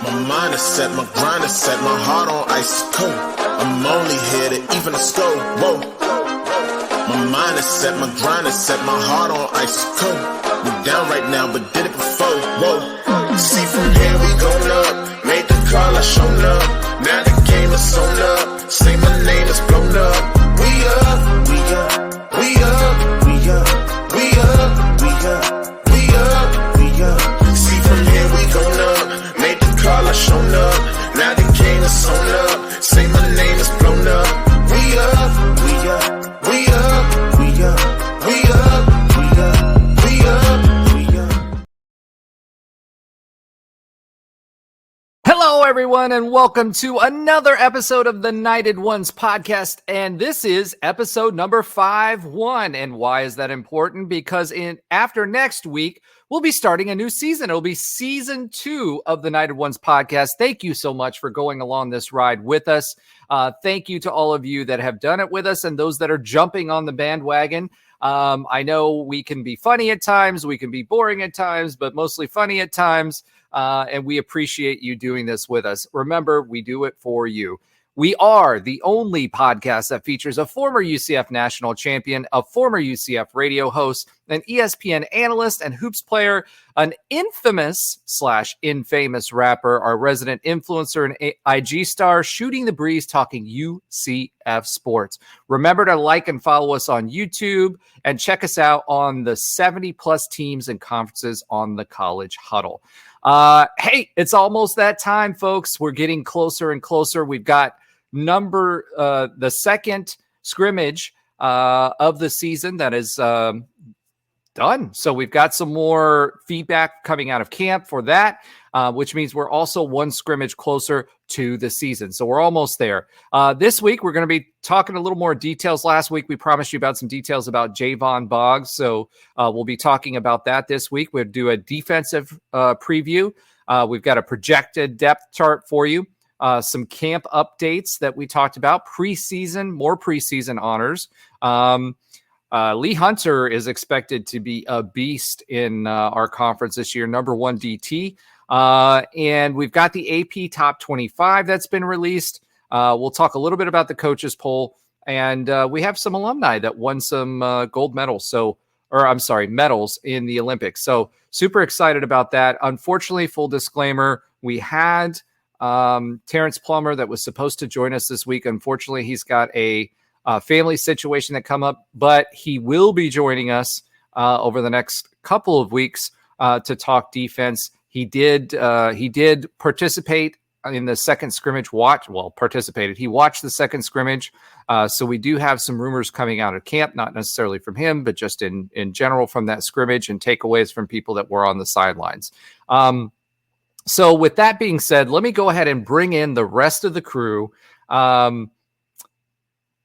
My mind is set, my grind is set, my heart on ice cold. I'm only here to even a score. Whoa. My mind is set, my grind is set, my heart on ice cold. We down right now, but did it before. Whoa. See from here we going up. Made the call, I shown up. Now the game is sewn up. Say my name is blown up. We up, we up, we up, we up, we up, we up, we up, we up. See from here we going up. Made the call, I shown up. Now the game is sewn up. Say my name is blown up. We up, we up, we up, we up, we up, we up, we up, we up. Hello, everyone, and welcome to another episode of the Knighted Ones podcast. And this is episode number 5-1. And why is that important? Because after next week, we'll be starting a new season. It'll be season 2 of the Knighted Ones podcast. Thank you so much for going along this ride with us. Thank you to all of you that have done it with us and those that are jumping on the bandwagon. I know we can be funny at times, we can be boring at times, but mostly funny at times. And we appreciate you doing this with us. Remember, we do it for you. We are the only podcast that features a former UCF national champion, a former UCF radio host, an ESPN analyst and hoops player, an infamous/infamous rapper, our resident influencer and IG star, shooting the breeze, talking UCF sports. Remember to like and follow us on YouTube and check us out on the 70+ teams and conferences on the College Huddle. Hey, it's almost that time, folks. We're getting closer and closer. We've got the second scrimmage of the season that is done. So we've got some more feedback coming out of camp for that, which means we're also one scrimmage closer to the season. So we're almost there. This week, we're going to be talking a little more details. Last week, we promised you about some details about Jayvan Boggs. So we'll be talking about that this week. We'll do a defensive preview. We've got a projected depth chart for you. Some camp updates that we talked about, more preseason honors. Lee Hunter is expected to be a beast in our conference this year, number 1 DT. And we've got the AP Top 25 that's been released. We'll talk a little bit about the coaches poll. And we have some alumni that won some gold medals. Medals in the Olympics. So super excited about that. Unfortunately, full disclaimer, we had Terrence Plummer that was supposed to join us this week. Unfortunately, he's got a family situation that come up, but he will be joining us over the next couple of weeks to talk defense. He did participate in the second scrimmage. He watched the second scrimmage. So we do have some rumors coming out of camp, not necessarily from him, but just in general from that scrimmage and takeaways from people that were on the sidelines. So with that being said, let me go ahead and bring in the rest of the crew.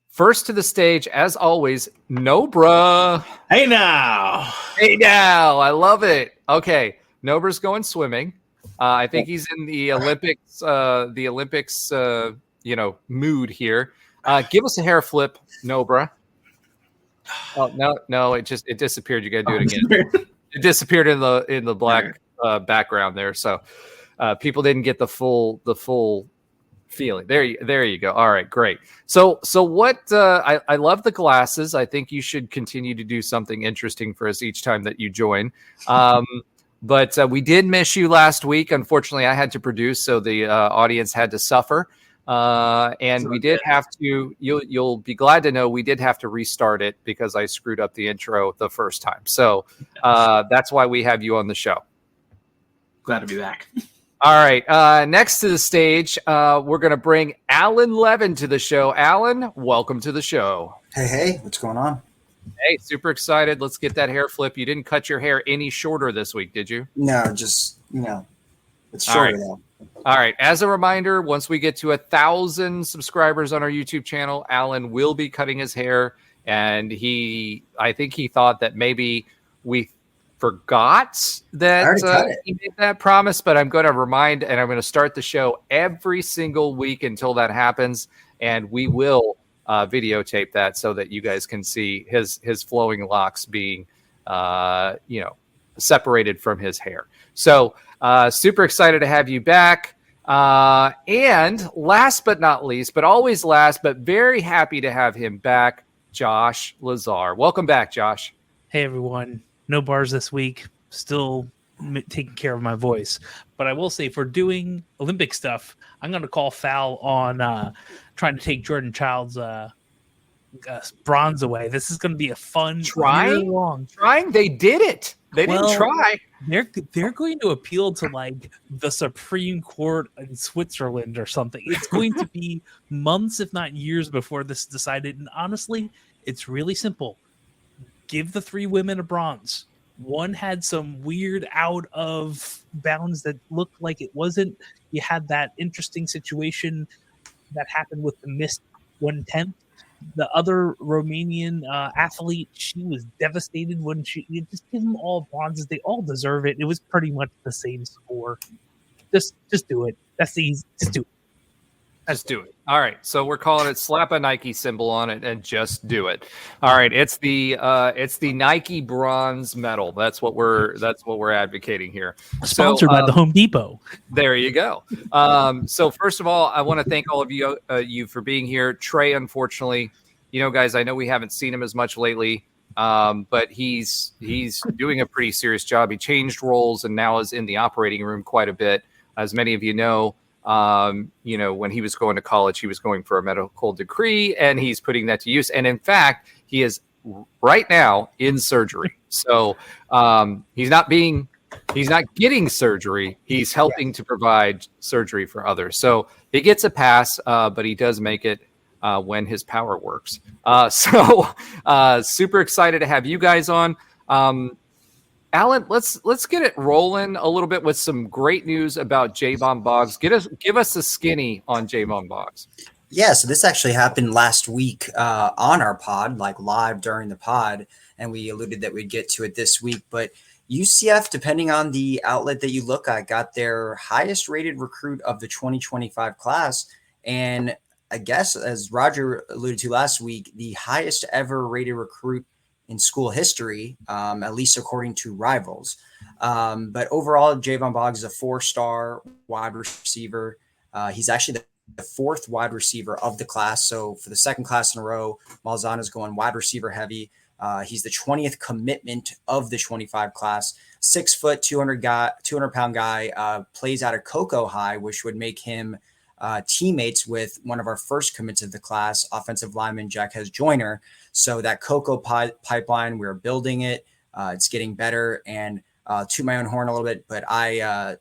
First to the stage, as always, Nobra. Hey now. I love it. Okay, Nobra's going swimming. I think he's in the Olympics. Mood here. Give us a hair flip, Nobra. Oh no, it disappeared. You got to do it again. It disappeared in the black background there, so people didn't get the full feeling. There you go. All right, great. So what? I love the glasses. I think you should continue to do something interesting for us each time that you join. But we did miss you last week. Unfortunately, I had to produce, so the audience had to suffer. And we did have to. You'll be glad to know we did have to restart it because I screwed up the intro the first time. So that's why we have you on the show. Glad to be back. All right. Next to the stage, we're going to bring Alan Levin to the show. Alan, welcome to the show. Hey, what's going on? Hey, super excited. Let's get that hair flip. You didn't cut your hair any shorter this week, did you? No, just, it's shorter now. All right. As a reminder, once we get to 1,000 subscribers on our YouTube channel, Alan will be cutting his hair. And I think he thought that maybe we forgot that he made that promise, but I'm going to remind, and I'm going to start the show every single week until that happens. And we will videotape that so that you guys can see his flowing locks being, separated from his hair. So super excited to have you back. And last but not least, but always last, but very happy to have him back, Josh Lazar. Welcome back, Josh. Hey, everyone. No bars this week. Still taking care of my voice. But I will say, for doing Olympic stuff, I'm going to call foul on trying to take Jordan Child's bronze away. This is going to be a fun Trying? They did it. They didn't try. They're going to appeal to like the Supreme Court in Switzerland or something. It's going to be months, if not years, before this is decided. And honestly, it's really simple. Give the 3 women a bronze. One had some weird out of bounds that looked like it wasn't. You had that interesting situation that happened with the missed 1/10. The other Romanian athlete, she was devastated when you just give them all bronzes. They all deserve it. It was pretty much the same score. Just do it. That's easy. Just do it. Let's do it. All right. So we're calling it slap a Nike symbol on it and just do it. All right. It's the Nike bronze medal. That's what we're advocating here. Sponsored by the Home Depot. There you go. So first of all, I want to thank all of you for being here. Trey, unfortunately, guys, I know we haven't seen him as much lately, but he's doing a pretty serious job. He changed roles and now is in the operating room quite a bit. As many of you know, when he was going to college, he was going for a medical degree, and he's putting that to use. And in fact, he is right now in surgery. So he's not getting surgery. He's helping to provide surgery for others. So he gets a pass, but he does make it when his power works. So super excited to have you guys on. Alan, let's get it rolling a little bit with some great news about Jayvan Boggs. Give us a skinny on Jayvan Boggs. Yeah, so this actually happened last week on our pod, like live during the pod, and we alluded that we'd get to it this week. But UCF, depending on the outlet that you look at, got their highest rated recruit of the 2025 class. And I guess, as Roger alluded to last week, the highest ever rated recruit in school history, at least according to Rivals. But overall, Jayvan Boggs is a 4-star wide receiver. He's actually the 4th wide receiver of the class. So for the second class in a row, Malzahn is going wide receiver heavy. He's the 20th commitment of the 25 class. 6 foot, 200-pound guy, plays out of Cocoa High, which would make him teammates with one of our first commits of the class, offensive lineman Jaquez Joyner. So that Cocoa pipeline, we're building it. It's getting better. And to my own horn a little bit, but I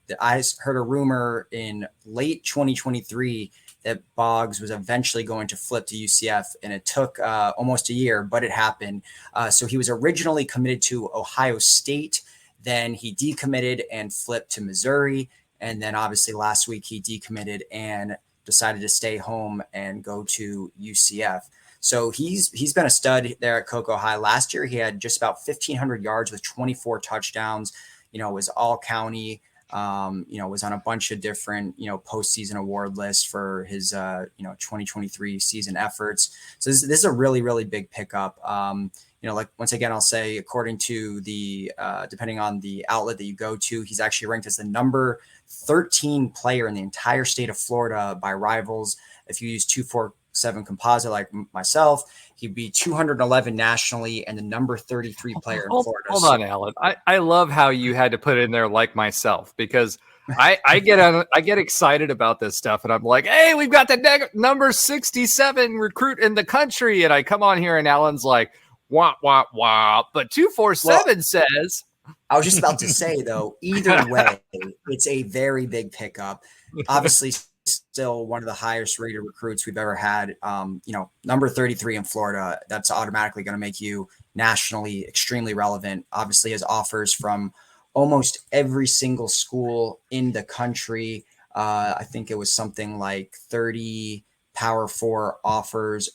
heard a rumor in late 2023 that Boggs was eventually going to flip to UCF, and it took almost a year, but it happened. So he was originally committed to Ohio State. Then he decommitted and flipped to Missouri. And then obviously last week he decommitted and decided to stay home and go to UCF. So he's been a stud there at Cocoa High. Last year he had just about 1,500 yards with 24 touchdowns. Was all county. Was on a bunch of different postseason award lists for his 2023 season efforts. So this is a really, really big pickup. Like once again, I'll say according to the depending on the outlet that you go to, he's actually ranked as the number 13 player in the entire state of Florida by Rivals. If you use 247 composite like myself, he'd be 211 nationally and the number 33 player in Florida. Hold on, Alan. I love how you had to put it in there like myself, because I get excited about this stuff, and I'm like, hey, we've got the number 67 recruit in the country, and I come on here and Alan's like, wah, wah, wah. But 247 says. I was just about to say, though, either way, it's a very big pickup. Obviously, still one of the highest rated recruits we've ever had. Number 33 in Florida, that's automatically going to make you nationally extremely relevant. Obviously, has offers from almost every single school in the country. I think it was something like 30 Power 4 offers,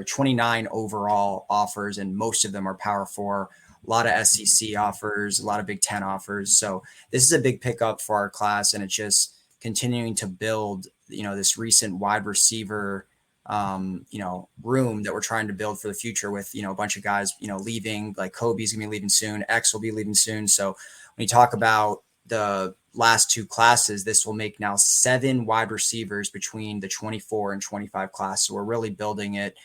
29 overall offers, and most of them are Power 4. A lot of SEC offers, a lot of Big Ten offers. So this is a big pickup for our class, and it's just continuing to build, this recent wide receiver, room that we're trying to build for the future with, a bunch of guys, leaving, like Kobe's gonna be leaving soon. X will be leaving soon. So when you talk about, the last two classes, this will make now 7 wide receivers between the 24 and 25 class. So we're really building it.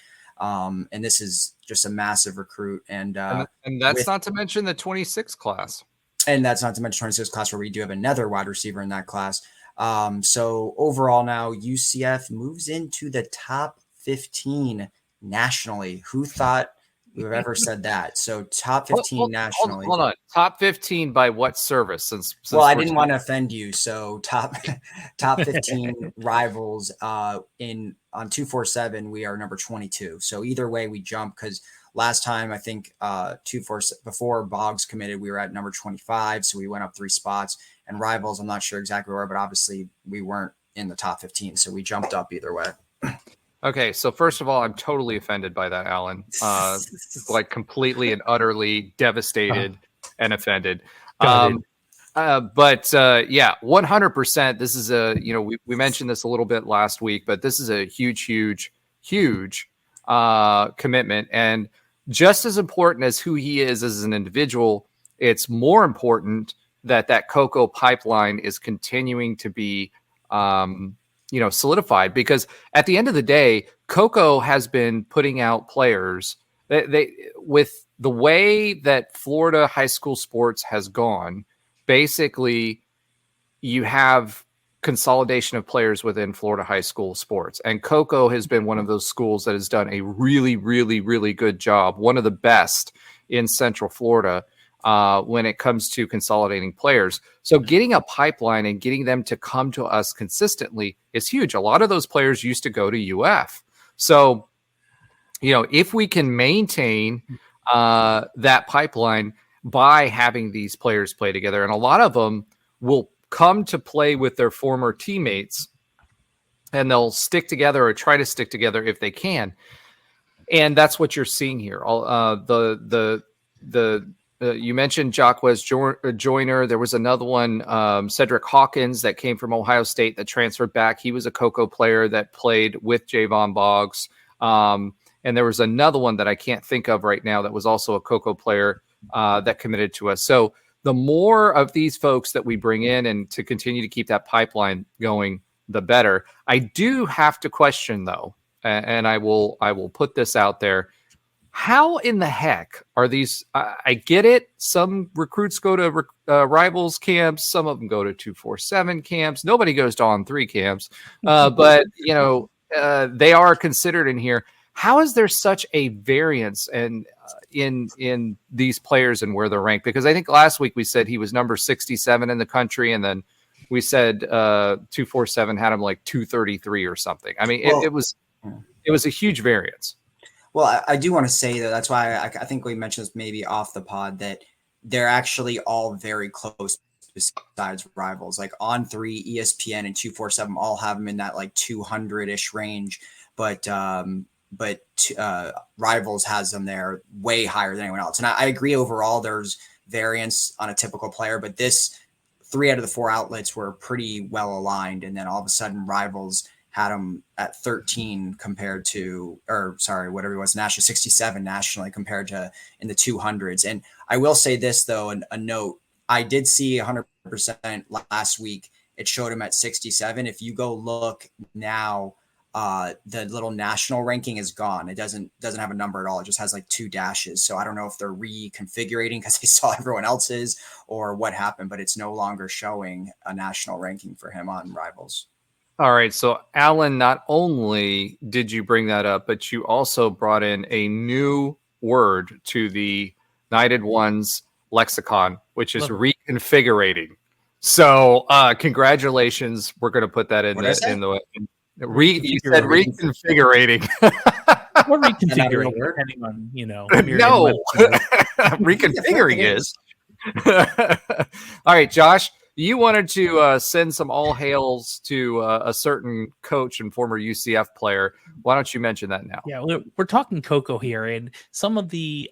And this is just a massive recruit. And that's not to mention the 26 class. And that's not to mention 26 class, where we do have another wide receiver in that class. So overall now UCF moves into the top 15 nationally. Who thought we have ever said that? So top 15 nationally. Hold on. Top 15 by what service? Since well, I didn't want to offend you. So top 15 rivals on 247, we are number 22. So either way we jump, because last time I think before Boggs committed, we were at number 25. So we went up 3 spots. And rivals, I'm not sure exactly where, but obviously we weren't in the top 15. So we jumped up either way. Okay, so first of all, I'm totally offended by that, Alan. Like completely and utterly devastated and offended. Yeah, 100%. This is we mentioned this a little bit last week, but this is a huge commitment. And just as important as who he is as an individual, it's more important that Coco pipeline is continuing to be solidified, because at the end of the day, Coco has been putting out players. They with the way that Florida high school sports has gone, basically you have consolidation of players within Florida high school sports. And Coco has been one of those schools that has done a really, really, really good job, one of the best in Central Florida when it comes to consolidating players. So getting a pipeline and getting them to come to us consistently is huge. A lot of those players used to go to UF. So, if we can maintain that pipeline by having these players play together, and a lot of them will come to play with their former teammates, and they'll stick together or try to stick together if they can. And that's what you're seeing here. You mentioned Jacquez Joyner. There was another one, Cedric Hawkins, that came from Ohio State that transferred back. He was a Coco player that played with Jayvan Boggs. And there was another one that I can't think of right now that was also a Coco player that committed to us. So the more of these folks that we bring in and to continue to keep that pipeline going, the better. I do have to question, though, and I will put this out there. How in the heck are these? I get it. Some recruits go to rivals camps. Some of them go to 247 camps. Nobody goes to On3 camps. But, they are considered in here. How is there such a variance in these players and where they're ranked? Because I think last week we said he was number 67 in the country, and then we said 247 had him like 233 or something. I mean, it was a huge variance. Well, I do want to say that's why I think we mentioned this maybe off the pod, that they're actually all very close besides rivals. Like On3, ESPN, and 247 all have them in that like 200-ish range, but rivals has them there way higher than anyone else. And I agree overall there's variance on a typical player, but this 3 out of the 4 outlets were pretty well aligned, and then all of a sudden rivals had him at 13 compared to, whatever it was, national 67 nationally compared to in the 200s. And I will say this though, a note, I did see 100% last week. It showed him at 67. If you go look now, the little national ranking is gone. It doesn't have a number at all. It just has like 2 dashes. So I don't know if they're reconfiguring because they saw everyone else's or what happened, but it's no longer showing a national ranking for him on rivals. All right. So, Alan, not only did you bring that up, but you also brought in a new word to the Knighted Ones lexicon, which is reconfigurating. So, congratulations. We're going to put that in you said reconfigurating. Or reconfiguring, depending on, No, reconfiguring is. All right, Josh. You wanted to send some all hails to a certain coach and former UCF player. Why don't you mention that now? Yeah, we're talking Coco here, and some of the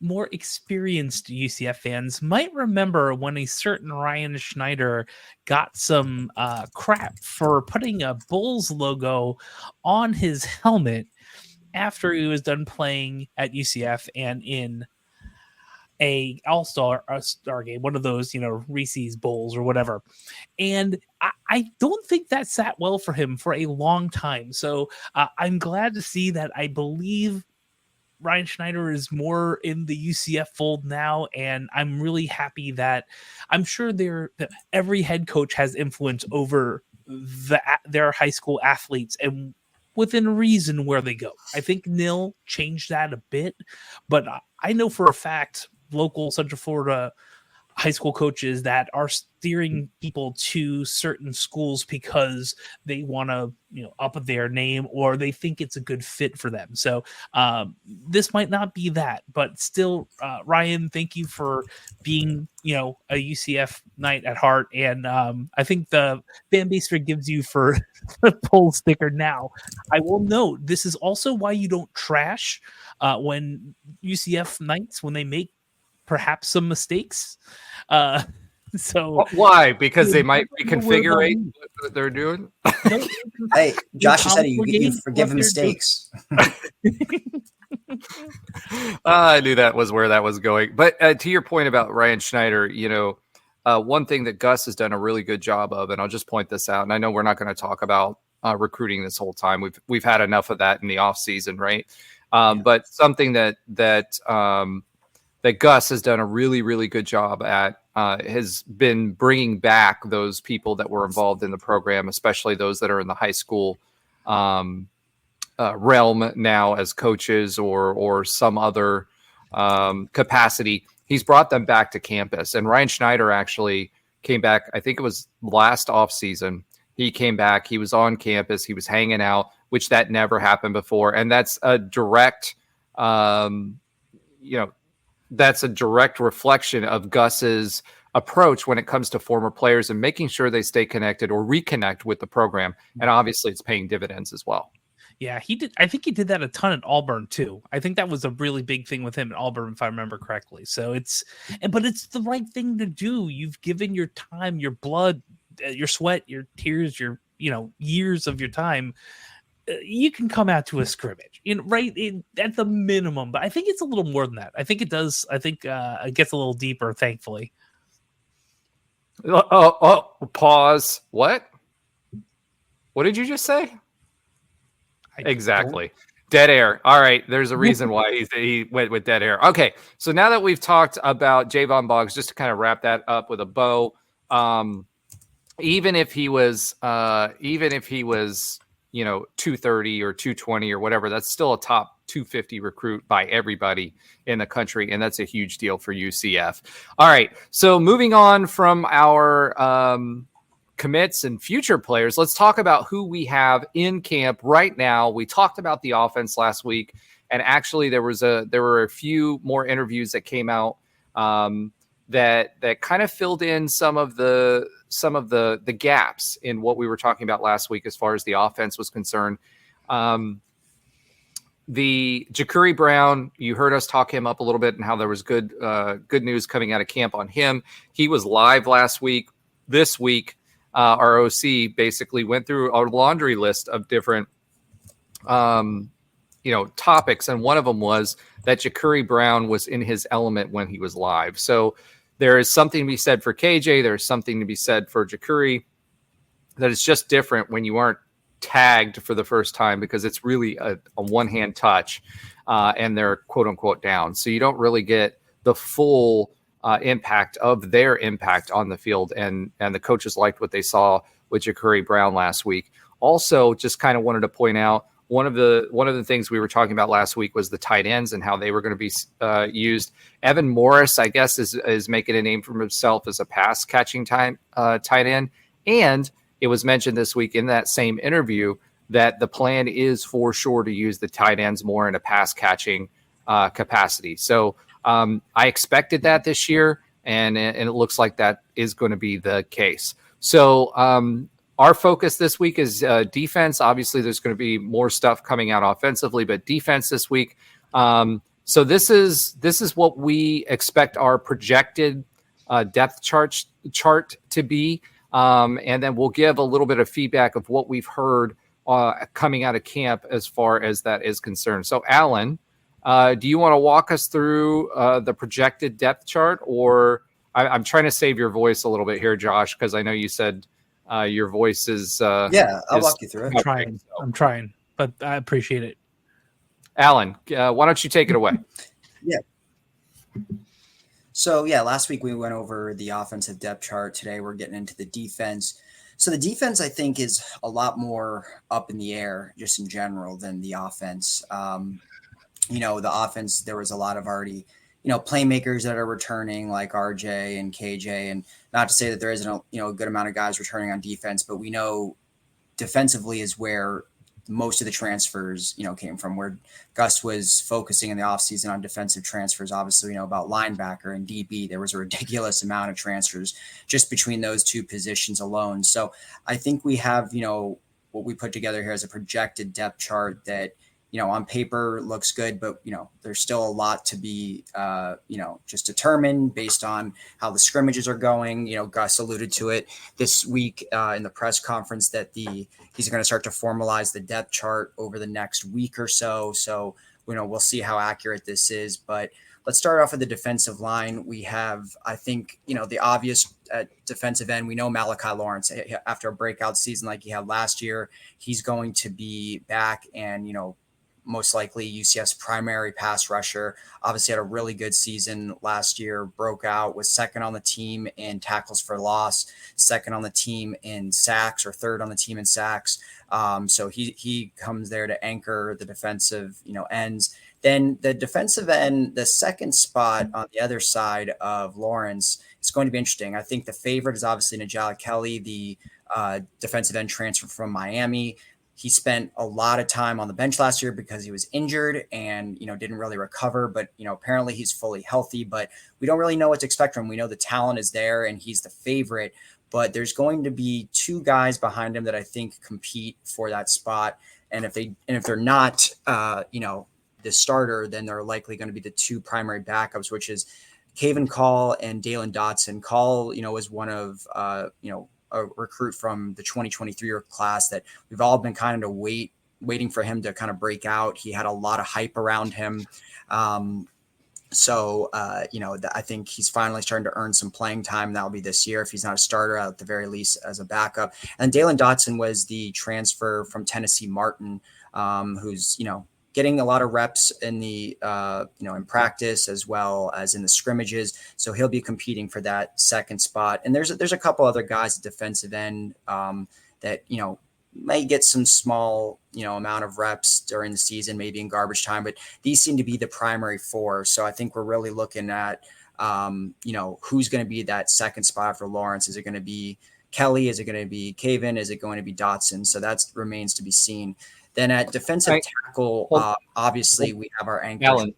more experienced UCF fans might remember when a certain Ryan Schneider got some crap for putting a Bulls logo on his helmet after he was done playing at UCF and in a all-star star game, one of those, Reese's Bowls or whatever. And I don't think that sat well for him for a long time. So I'm glad to see that. I believe Ryan Schneider is more in the UCF fold now, and I'm really happy that I'm sure every head coach has influence over their high school athletes and within reason where they go. I think Nil changed that a bit, but I know for a fact local Central Florida high school coaches that are steering people to certain schools because they want to, up their name, or they think it's a good fit for them. So this might not be that, but still, Ryan, thank you for being, a UCF Knight at heart. And I think the fan base forgives you for the poll sticker now. I will note, this is also why you don't trash when UCF Knights, when they make perhaps some mistakes. So why? Because they might reconfigure what they're doing. Hey, Josh, you said you forgive mistakes. I knew that was where that was going. But to your point about Ryan Schneider, one thing that Gus has done a really good job of, and I'll just point this out, and I know we're not going to talk about recruiting this whole time. We've had enough of that in the off season, right? But something that Gus has done a really, really good job at has been bringing back those people that were involved in the program, especially those that are in the high school realm now as coaches or some other capacity. He's brought them back to campus. And Ryan Schneider actually came back, I think it was last off season. He came back. He was on campus. He was hanging out, which that never happened before. And that's a direct, that's a direct reflection of Gus's approach when it comes to former players and making sure they stay connected or reconnect with the program. And obviously it's paying dividends as well. Yeah, he did. I think he did that a ton at Auburn too. I think that was a really big thing with him at Auburn, if I remember correctly. So but it's the right thing to do. You've given your time, your blood, your sweat, your tears, your, years of your time. You can come out to a scrimmage, at the minimum, but I think it's a little more than that. I think it does. I think it gets a little deeper, thankfully. Pause. What did you just say? Exactly. Dead air. All right. There's a reason why he went with dead air. Okay. So now that we've talked about Jayvan Boggs, just to kind of wrap that up with a bow, even if he was 230 or 220 or whatever, that's still a top 250 recruit by everybody in the country. And that's a huge deal for UCF. All right. So moving on from our commits and future players, let's talk about who we have in camp right now. We talked about the offense last week, and actually there were a few more interviews that came out that kind of filled in some of the gaps in what we were talking about last week as far as the offense was concerned. The Ja'Cory Brown, you heard us talk him up a little bit and how there was good news coming out of camp on him. He was live last week. This week, our OC basically went through a laundry list of different topics, and one of them was that Ja'Cory Brown was in his element when he was live. So there is something to be said for KJ. There's something to be said for Ja'Cory, that it's just different when you aren't tagged for the first time, because it's really a one-hand touch and they're quote unquote down. So you don't really get the full impact of their impact on the field. And the coaches liked what they saw with Ja'Cory Brown last week. Also, just kind of wanted to point out, one of the things we were talking about last week was the tight ends and how they were going to be used. Evan Morris, I guess, is making a name for himself as a pass catching tight end. And it was mentioned this week in that same interview that the plan is for sure to use the tight ends more in a pass catching capacity. So I expected that this year, and it looks like that is going to be the case. So our focus this week is defense. Obviously, there's going to be more stuff coming out offensively, but defense this week. So this is what we expect our projected depth chart to be, and then we'll give a little bit of feedback of what we've heard coming out of camp as far as that is concerned. So, Alan, Do you want to walk us through the projected depth chart, or I'm trying to save your voice a little bit here, Josh, because I know you said your voice is. I'll walk you through it. I'm trying, but I appreciate it. Alan, why don't you take it away? Yeah. So, last week we went over the offensive depth chart. Today we're getting into the defense. So the defense, I think, is a lot more up in the air just in general than the offense. The offense, there was a lot of already, playmakers that are returning like RJ and KJ, and not to say that there isn't a good amount of guys returning on defense, but we know defensively is where most of the transfers, came from, where Gus was focusing in the offseason on defensive transfers. Obviously, about linebacker and DB, there was a ridiculous amount of transfers just between those two positions alone. So I think we have, what we put together here as a projected depth chart that, on paper looks good, but, there's still a lot to be, just determined based on how the scrimmages are going. Gus alluded to it this week in the press conference that he's going to start to formalize the depth chart over the next week or so. So, we'll see how accurate this is, but let's start off with the defensive line. We have, I think, the obvious defensive end. We know Malachi Lawrence, after a breakout season like he had last year, he's going to be back and, most likely UCF's primary pass rusher. Obviously had a really good season last year, broke out, was second on the team in tackles for loss, second on the team in sacks, or third on the team in sacks. So he comes there to anchor the defensive, ends. Then the defensive end, the second spot on the other side of Lawrence, is going to be interesting. I think the favorite is obviously Najala Kelly, the defensive end transfer from Miami. He spent a lot of time on the bench last year because he was injured and, didn't really recover, but, apparently he's fully healthy, but we don't really know what to expect from him. We know the talent is there and he's the favorite, but there's going to be two guys behind him that I think compete for that spot. And if they're not, the starter, then they're likely going to be the two primary backups, which is Kevin Call and Dalen Dotson. Call, was one of, a recruit from the 2023 class that we've all been kind of waiting for him to kind of break out. He had a lot of hype around him. I think he's finally starting to earn some playing time. That'll be this year if he's not a starter, at the very least as a backup. And Dalen Dotson was the transfer from Tennessee Martin, who's, getting a lot of reps in the, in practice as well as in the scrimmages. So he'll be competing for that second spot. And there's a couple other guys at defensive end that, may get some small, amount of reps during the season, maybe in garbage time, but these seem to be the primary four. So I think we're really looking at, who's going to be that second spot for Lawrence. Is it going to be Kelly? Is it going to be Kevin? Is it going to be Dotson? So that remains to be seen. Then at defensive tackle, obviously we have our anchors. Alan.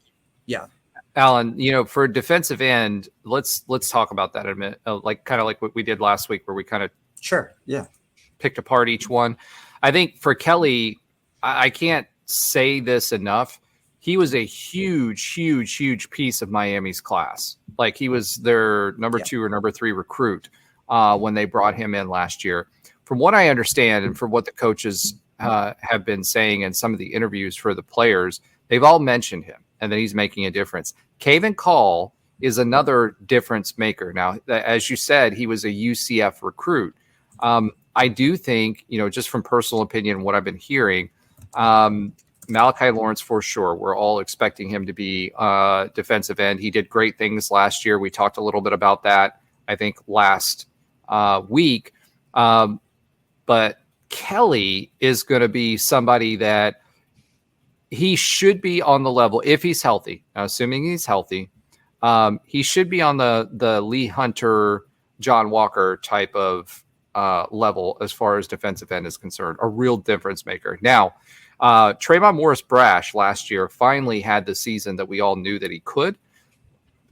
Yeah. Alan, for defensive end, let's talk about that in a minute. Like what we did last week where we kind of picked apart each one. I think for Kelly, I can't say this enough. He was a huge, huge, huge piece of Miami's class. Like he was their number 2 or number 3 recruit when they brought him in last year. From what I understand and from what the coaches have been saying in some of the interviews for the players, they've all mentioned him and that he's making a difference. Kevin Call is another difference maker. Now, as you said, he was a UCF recruit. I do think, just from personal opinion, what I've been hearing, Malachi Lawrence for sure. We're all expecting him to be defensive end. He did great things last year. We talked a little bit about that, I think, last week. But Kelly is going to be somebody that he should be on the level if he's healthy. Now, assuming he's healthy, he should be on the Lee Hunter, John Walker type of level as far as defensive end is concerned, a real difference maker. Now, Trayvon Morris-Brash last year finally had the season that we all knew that he could.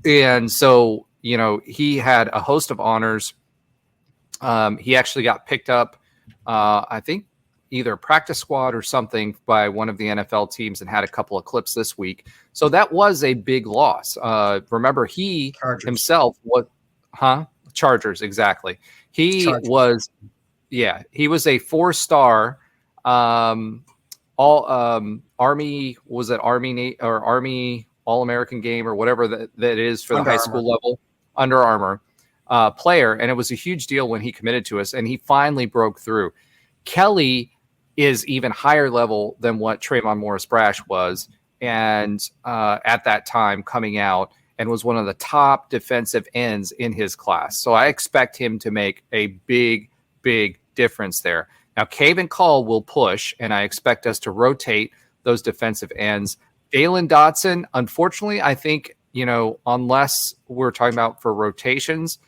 And so, he had a host of honors. He actually got picked up, I think, either practice squad or something by one of the NFL teams and had a couple of clips this week. So that was a big loss. Remember, he himself was, Chargers, exactly. He was a 4-star Army, was it Army All-American game or whatever that is for the high school level, Under Armour player. And it was a huge deal when he committed to us and he finally broke through. Kelly is even higher level than what Trayvon Morris-Brash was. And at that time coming out and was one of the top defensive ends in his class. So I expect him to make a big, big difference there. Now, Caven Call will push, and I expect us to rotate those defensive ends. Dalen Dotson, unfortunately, I think, unless we're talking about for rotations,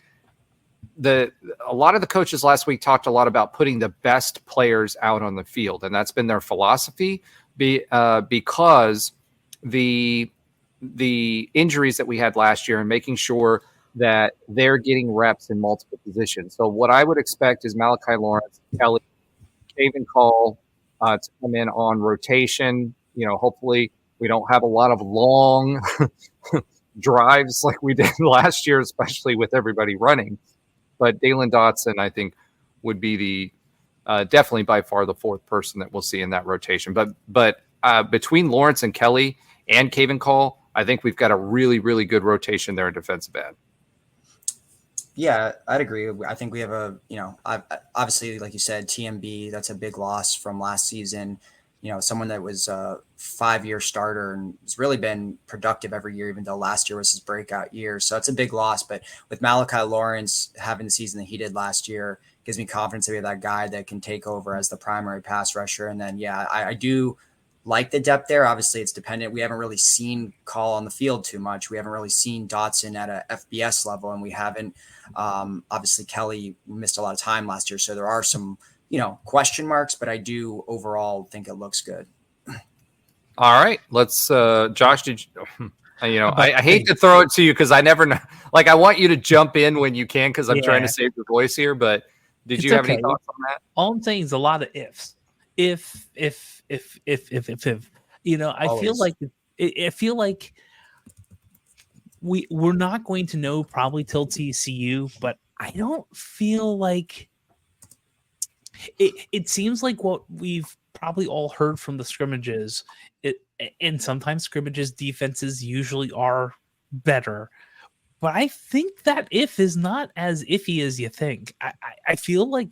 a lot of the coaches last week talked a lot about putting the best players out on the field, and that's been their philosophy because the injuries that we had last year and making sure that they're getting reps in multiple positions. So what I would expect is Malachi Lawrence, Kelly, Caven Call to come in on rotation. Hopefully we don't have a lot of long drives like we did last year, especially with everybody running. But Dalen Dotson, I think, would be the definitely by far the fourth person that we'll see in that rotation. But between Lawrence and Kelly and Caven Call, I think we've got a really, really good rotation there in defensive end. Yeah, I'd agree. I think we have obviously, like you said, TMB, that's a big loss from last season. Someone that was a 5-year starter and has really been productive every year, even though last year was his breakout year. So it's a big loss. But with Malachi Lawrence having the season that he did last year, gives me confidence that we have that guy that can take over as the primary pass rusher. And then, I do like the depth there. Obviously, it's dependent. We haven't really seen Call on the field too much. We haven't really seen Dotson at a FBS level, and we haven't. Obviously, Kelly missed a lot of time last year, so there are some, question marks. But I do overall think it looks good. All right, let's. Josh, did you? I hate to throw it to you because I never know. Like, I want you to jump in when you can because I'm trying to save your voice here. But did you have any thoughts on that? All I'm saying is a lot of ifs. If Always. I feel like we're not going to know probably till TCU, but I don't feel like it seems like what we've probably all heard from the scrimmages, and sometimes scrimmages defenses usually are better. But I think that if is not as iffy as you think. I feel like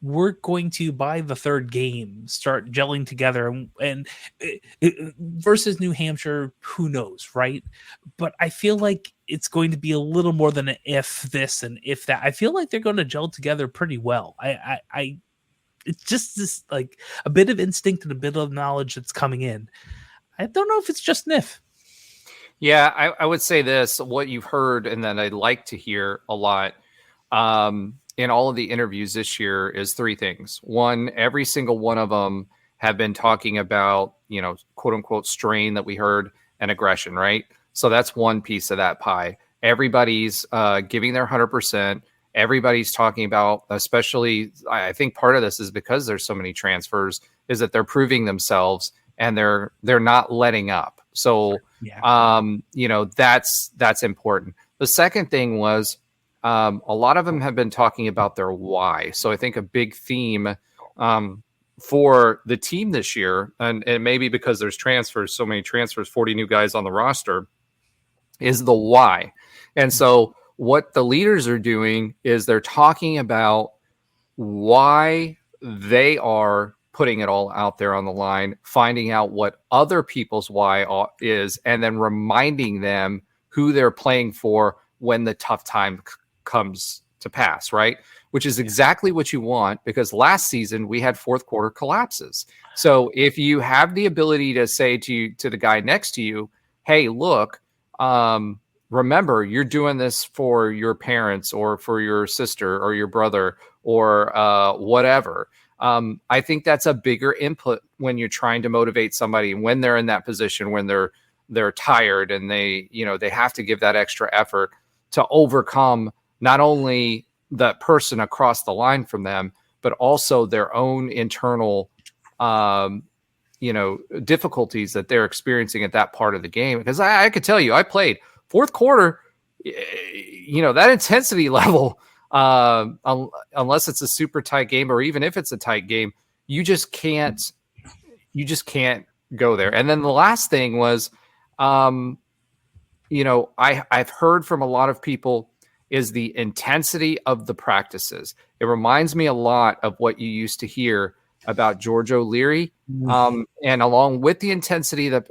we're going to, by the third game, start gelling together and versus New Hampshire, who knows, right? But I feel like it's going to be a little more than an if this and if that. I feel like they're going to gel together pretty well. It's just this like a bit of instinct and a bit of knowledge that's coming in. I don't know if it's just an if. Yeah, I would say this, what you've heard and that I'd like to hear a lot in all of the interviews this year is three things. One, every single one of them have been talking about, quote unquote, strain that we heard and aggression, right? So that's one piece of that pie. Everybody's giving their 100%. Everybody's talking about, especially, I think part of this is because there's so many transfers, is that they're proving themselves and they're not letting up. So, that's important. The second thing was, a lot of them have been talking about their why. So I think a big theme for the team this year, and maybe because there's transfers, so many transfers, 40 new guys on the roster, is the why. And so what the leaders are doing is they're talking about why they are putting it all out there on the line, finding out what other people's why is, and then reminding them who they're playing for when the tough time comes to pass, right? Which is exactly what you want, because last season we had fourth quarter collapses. So if you have the ability to say to the guy next to you, hey, look, remember, you're doing this for your parents or for your sister or your brother or whatever. I think that's a bigger input when you're trying to motivate somebody when they're in that position, when they're tired and they have to give that extra effort to overcome not only the person across the line from them, but also their own internal, difficulties that they're experiencing at that part of the game. Because I could tell you, I played fourth quarter, that intensity level, unless it's a super tight game, or even if it's a tight game, you just can't, you just can't go there. And then the last thing was, I've heard from a lot of people is the intensity of the practices. It reminds me a lot of what you used to hear about George O'Leary. And along with the intensity of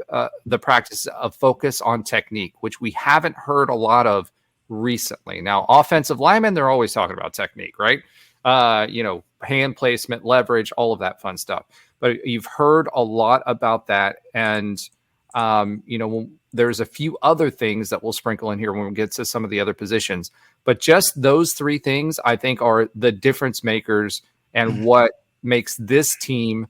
the practice of focus on technique, which we haven't heard a lot of recently. Now, offensive linemen, they're always talking about technique, right? Hand placement, leverage, all of that fun stuff. But you've heard a lot about that. And, there's a few other things that we'll sprinkle in here when we get to some of the other positions. But just those three things, I think, are the difference makers and what makes this team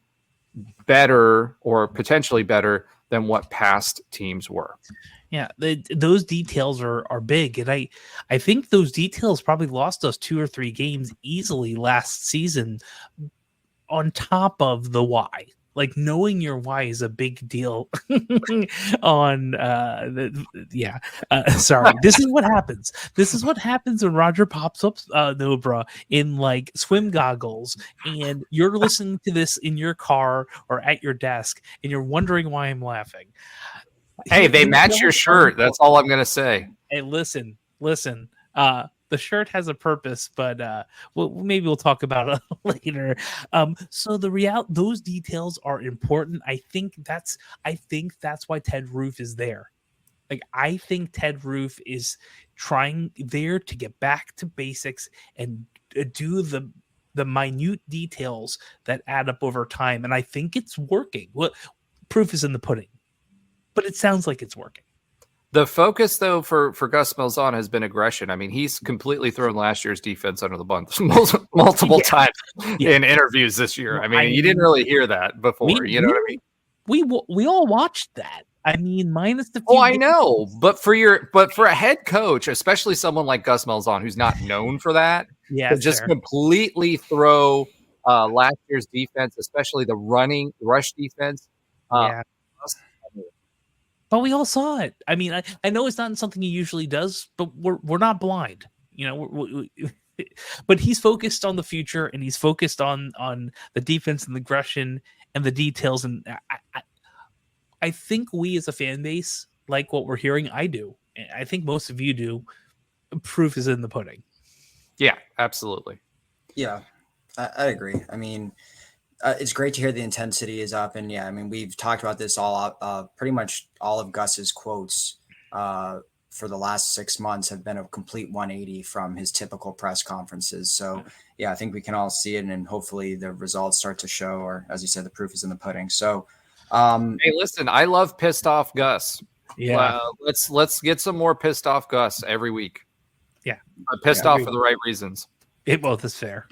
better or potentially better than what past teams were. Yeah, those details are big. And I think those details probably lost us 2 or 3 games easily last season on top of the why. Like, knowing your why is a big deal on sorry. This is what happens. This is what happens when Roger pops up Nobra in like swim goggles and you're listening to this in your car or at your desk and you're wondering why I'm laughing. Hey, they match your shirt. That's all I'm going to say. Hey, listen. The shirt has a purpose, but maybe we'll talk about it later. So those details are important. I think that's why Ted Roof is there. Like, I think Ted Roof is trying there to get back to basics and do the minute details that add up over time. And I think it's working. Well, proof is in the pudding, but it sounds like it's working. The focus, though, for Gus Malzahn has been aggression. I mean, he's completely thrown last year's defense under the bus multiple times in interviews this year. I mean, you didn't really hear that before. You know what I mean? We all watched that. I mean, minus the. Oh, I know, but for a head coach, especially someone like Gus Malzahn, who's not known for that, to just completely throw last year's defense, especially the rush defense. But we all saw it. I mean, I know it's not something he usually does, but we're not blind, but he's focused on the future and he's focused on the defense and the aggression and the details. And I think we as a fan base like what we're hearing. I do. I think most of you do. Proof is in the pudding. Yeah, absolutely. Yeah, I agree. I mean, it's great to hear the intensity is up. And yeah, I mean, we've talked about this pretty much all of Gus's quotes for the last 6 months have been a complete 180 from his typical press conferences. So yeah, I think we can all see it and hopefully the results start to show, or as you said, the proof is in the pudding. So hey, listen, I love pissed off Gus. Yeah. Let's get some more pissed off Gus every week. Yeah. Pissed off for the right reasons. It both is fair.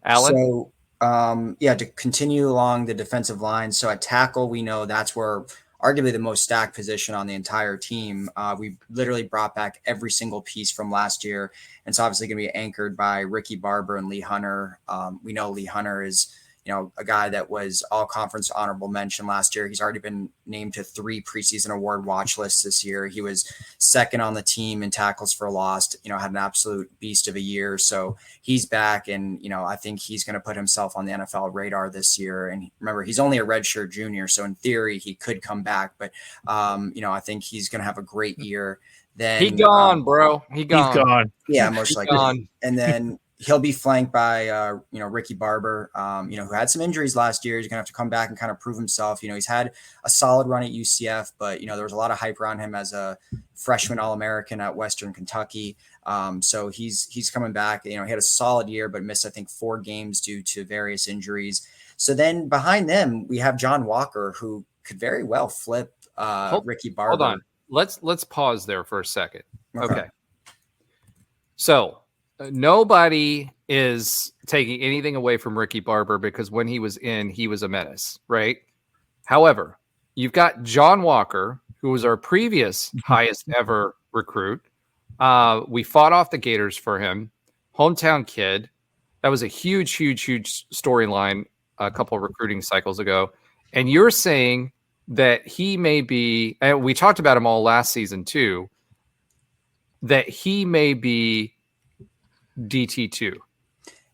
Alan? So, to continue along the defensive line. So at tackle, we know that's where arguably the most stacked position on the entire team. We literally brought back every single piece from last year. And it's obviously going to be anchored by Ricky Barber and Lee Hunter. We know Lee Hunter is, a guy that was all conference honorable mention last year. He's already been named to 3 preseason award watch lists this year. He was second on the team in tackles for loss, had an absolute beast of a year. So he's back. And, I think he's going to put himself on the NFL radar this year. And remember, he's only a redshirt junior. So in theory, he could come back, but I think he's going to have a great year. Then he gone, bro. He's gone. Yeah, most likely. Gone. And then he'll be flanked by, Ricky Barber, who had some injuries last year. He's going to have to come back and kind of prove himself. He's had a solid run at UCF, but, there was a lot of hype around him as a freshman All-American at Western Kentucky. So he's coming back. He had a solid year, but missed, I think, 4 games due to various injuries. So then behind them, we have John Walker, who could very well flip Ricky Barber. Hold on. Let's pause there for a second. Okay. So nobody is taking anything away from Ricky Barber because when he was in, he was a menace, right? However, you've got John Walker, who was our previous highest ever recruit. We fought off the Gators for him. Hometown kid. That was a huge storyline a couple of recruiting cycles ago. And you're saying that he may be, and we talked about him all last season too, that he may be DT2.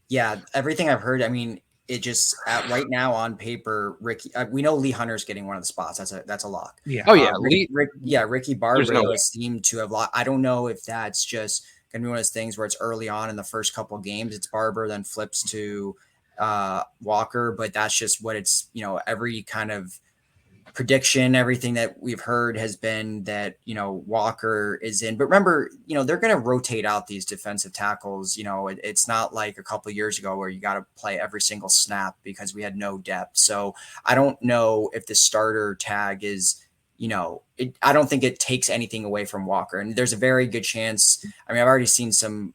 Yeah, everything I've heard, I mean, it just right now on paper, Ricky, we know Lee Hunter's getting one of the spots. That's a lock. Yeah. Oh yeah, Ricky Barber no way. seemed to have locked. I don't know if that's just gonna be one of those things where it's early on in the first couple games, it's Barber, then flips to Walker, but that's just what it's, every kind of prediction, everything that we've heard has been that, Walker is in. But remember, they're going to rotate out these defensive tackles. It's not like a couple of years ago where you got to play every single snap because we had no depth. So I don't know if the starter tag is, I don't think it takes anything away from Walker. And there's a very good chance. I mean, I've already seen some,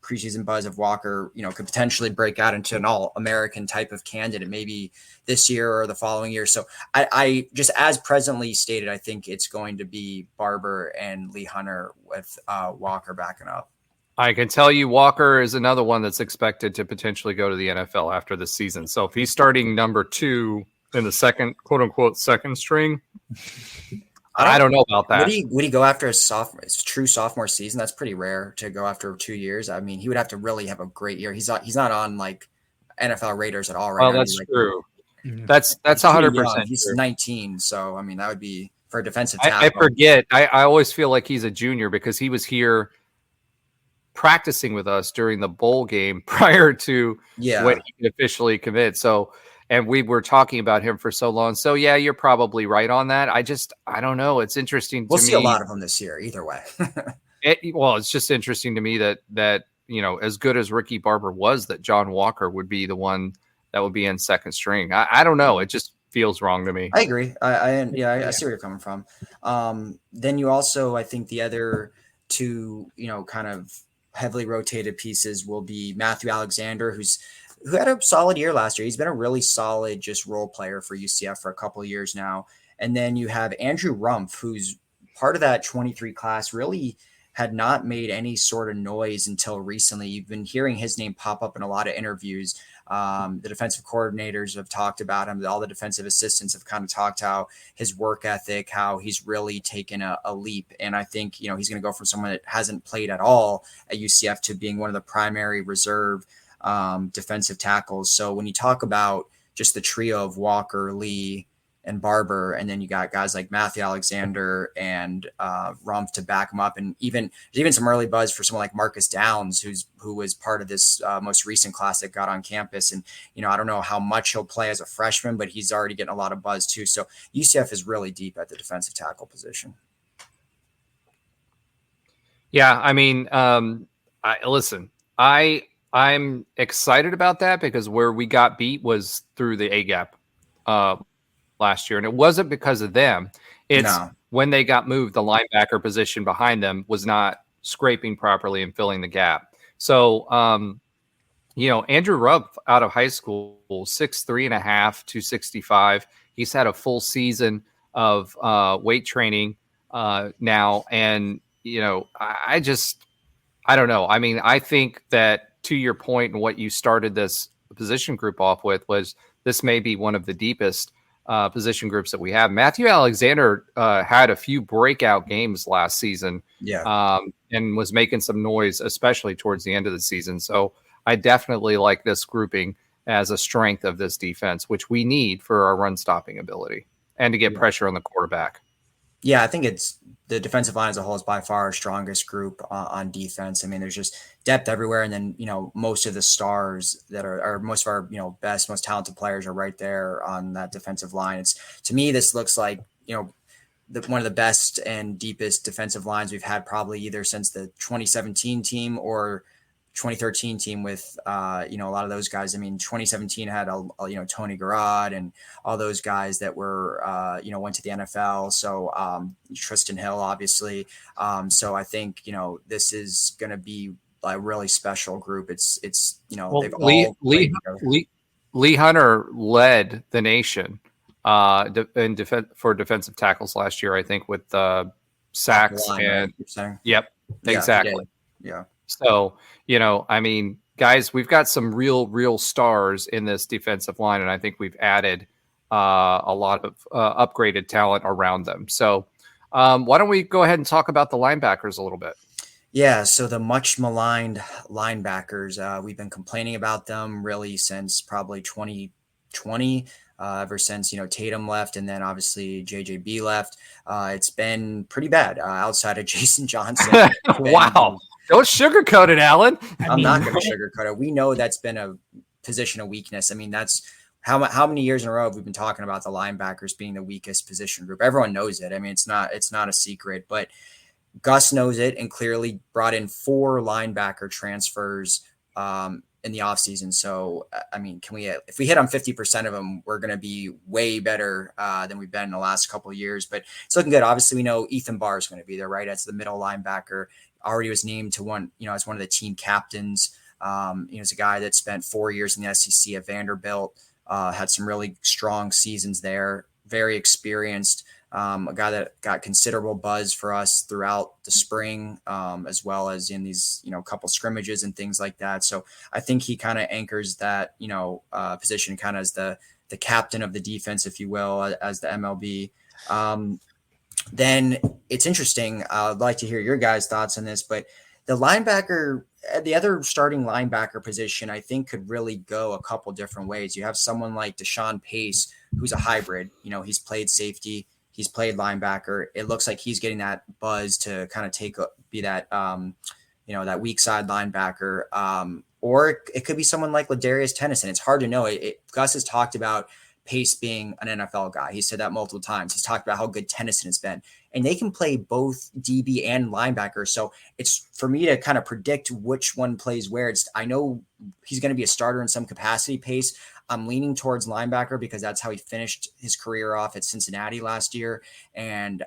preseason buzz of Walker, could potentially break out into an all-American type of candidate, maybe this year or the following year. So I just, as presently stated, I think it's going to be Barber and Lee Hunter with Walker backing up. I can tell you Walker is another one that's expected to potentially go to the NFL after this season. So if he's starting number 2 in the second, quote unquote, second string, I don't know about that. Would he go after his true sophomore season? That's pretty rare to go after 2 years. I mean, he would have to really have a great year. He's not on like NFL Raiders at all right now. Well, that's true. That's 100%. He's true. 19, so I mean that would be for a defensive tackle. I forget. I always feel like he's a junior because he was here practicing with us during the bowl game prior to when he could officially commit. So. And we were talking about him for so long. So, yeah, you're probably right on that. I don't know. It's interesting to me. We'll see a lot of them this year either way. It's just interesting to me that as good as Ricky Barber was, that John Walker would be the one that would be in second string. I don't know. It just feels wrong to me. I agree. I see where you're coming from. Then you also, I think the other two, kind of heavily rotated pieces will be Matthew Alexander, who had a solid year last year. He's been a really solid just role player for UCF for a couple of years now. And then you have Andrew Rumpf, who's part of that 23 class, really had not made any sort of noise until recently. You've been hearing his name pop up in a lot of interviews. The defensive coordinators have talked about him. All the defensive assistants have kind of talked how his work ethic, how he's really taken a leap. And I think, he's going to go from someone that hasn't played at all at UCF to being one of the primary reserve defensive tackles. So when you talk about just the trio of Walker, Lee, and Barber, and then you got guys like Matthew Alexander and Rumpf to back him up, and there's even some early buzz for someone like Marcus Downs, who was part of this most recent class that got on campus. And I don't know how much he'll play as a freshman, but he's already getting a lot of buzz too. So UCF is really deep at the defensive tackle position. Yeah, I mean, I'm excited about that because where we got beat was through the A-gap last year. And it wasn't because of them. It's when they got moved, the linebacker position behind them was not scraping properly and filling the gap. So, Andrew Rumpf out of high school, 6'3.5", 265. He's had a full season of weight training now. And, I don't know. I mean, I think that, to your point and what you started this position group off with, was this may be one of the deepest position groups that we have. Matthew Alexander had a few breakout games last season and was making some noise, especially towards the end of the season. So I definitely like this grouping as a strength of this defense, which we need for our run stopping ability and to get pressure on the quarterback. Yeah, I think it's the defensive line as a whole is by far our strongest group on defense. I mean, there's just depth everywhere. And then, most of the stars that are most of our, best, most talented players are right there on that defensive line. To me, this looks like, one of the best and deepest defensive lines we've had probably either since the 2017 team or 2013 team with, a lot of those guys. I mean, 2017 had, Tony Garrod and all those guys that were, went to the NFL. So Tristan Hill, obviously. So I think, this is going to be a really special group. It's they've all Lee Hunter led the nation for defensive tackles last year, I think, with sacks and exactly. Yeah. So, I mean, guys, we've got some real stars in this defensive line, and I think we've added a lot of upgraded talent around them. So why don't we go ahead and talk about the linebackers a little bit? Yeah, so the much maligned linebackers, we've been complaining about them really since probably 2020, ever since, Tatum left and then obviously JJB left. It's been pretty bad outside of Jason Johnson. It's Wow. been- Don't sugarcoat it, Alan. I'm not going to sugarcoat it. We know that's been a position of weakness. I mean, that's how many years in a row have we been talking about the linebackers being the weakest position group? Everyone knows it. I mean, it's not a secret, but Gus knows it and clearly brought in 4 linebacker transfers in the offseason. So, I mean, if we hit on 50% of them, we're going to be way better than we've been in the last couple of years. But it's looking good. Obviously, we know Ethan Barr is going to be there, right? As the middle linebacker. Already was named to as one of the team captains. He's a guy that spent 4 years in the SEC at Vanderbilt, had some really strong seasons there, very experienced. A guy that got considerable buzz for us throughout the spring, as well as in these, couple scrimmages and things like that. So I think he kind of anchors that, position kind of as the captain of the defense, if you will, as the MLB. Then it's interesting. I'd like to hear your guys' thoughts on this, but the other starting linebacker position, I think could really go a couple different ways. You have someone like Deshaun Pace, who's a hybrid. He's played safety. He's played linebacker. It looks like he's getting that buzz to kind of be that, that weak side linebacker. Or it could be someone like Ladarius Tennyson. It's hard to know. Gus has talked about Pace being an NFL guy. He said that multiple times. He's talked about how good Tennyson has been. And they can play both DB and linebacker. So it's for me to kind of predict which one plays where. I know he's going to be a starter in some capacity, Pace. I'm leaning towards linebacker because that's how he finished his career off at Cincinnati last year. And,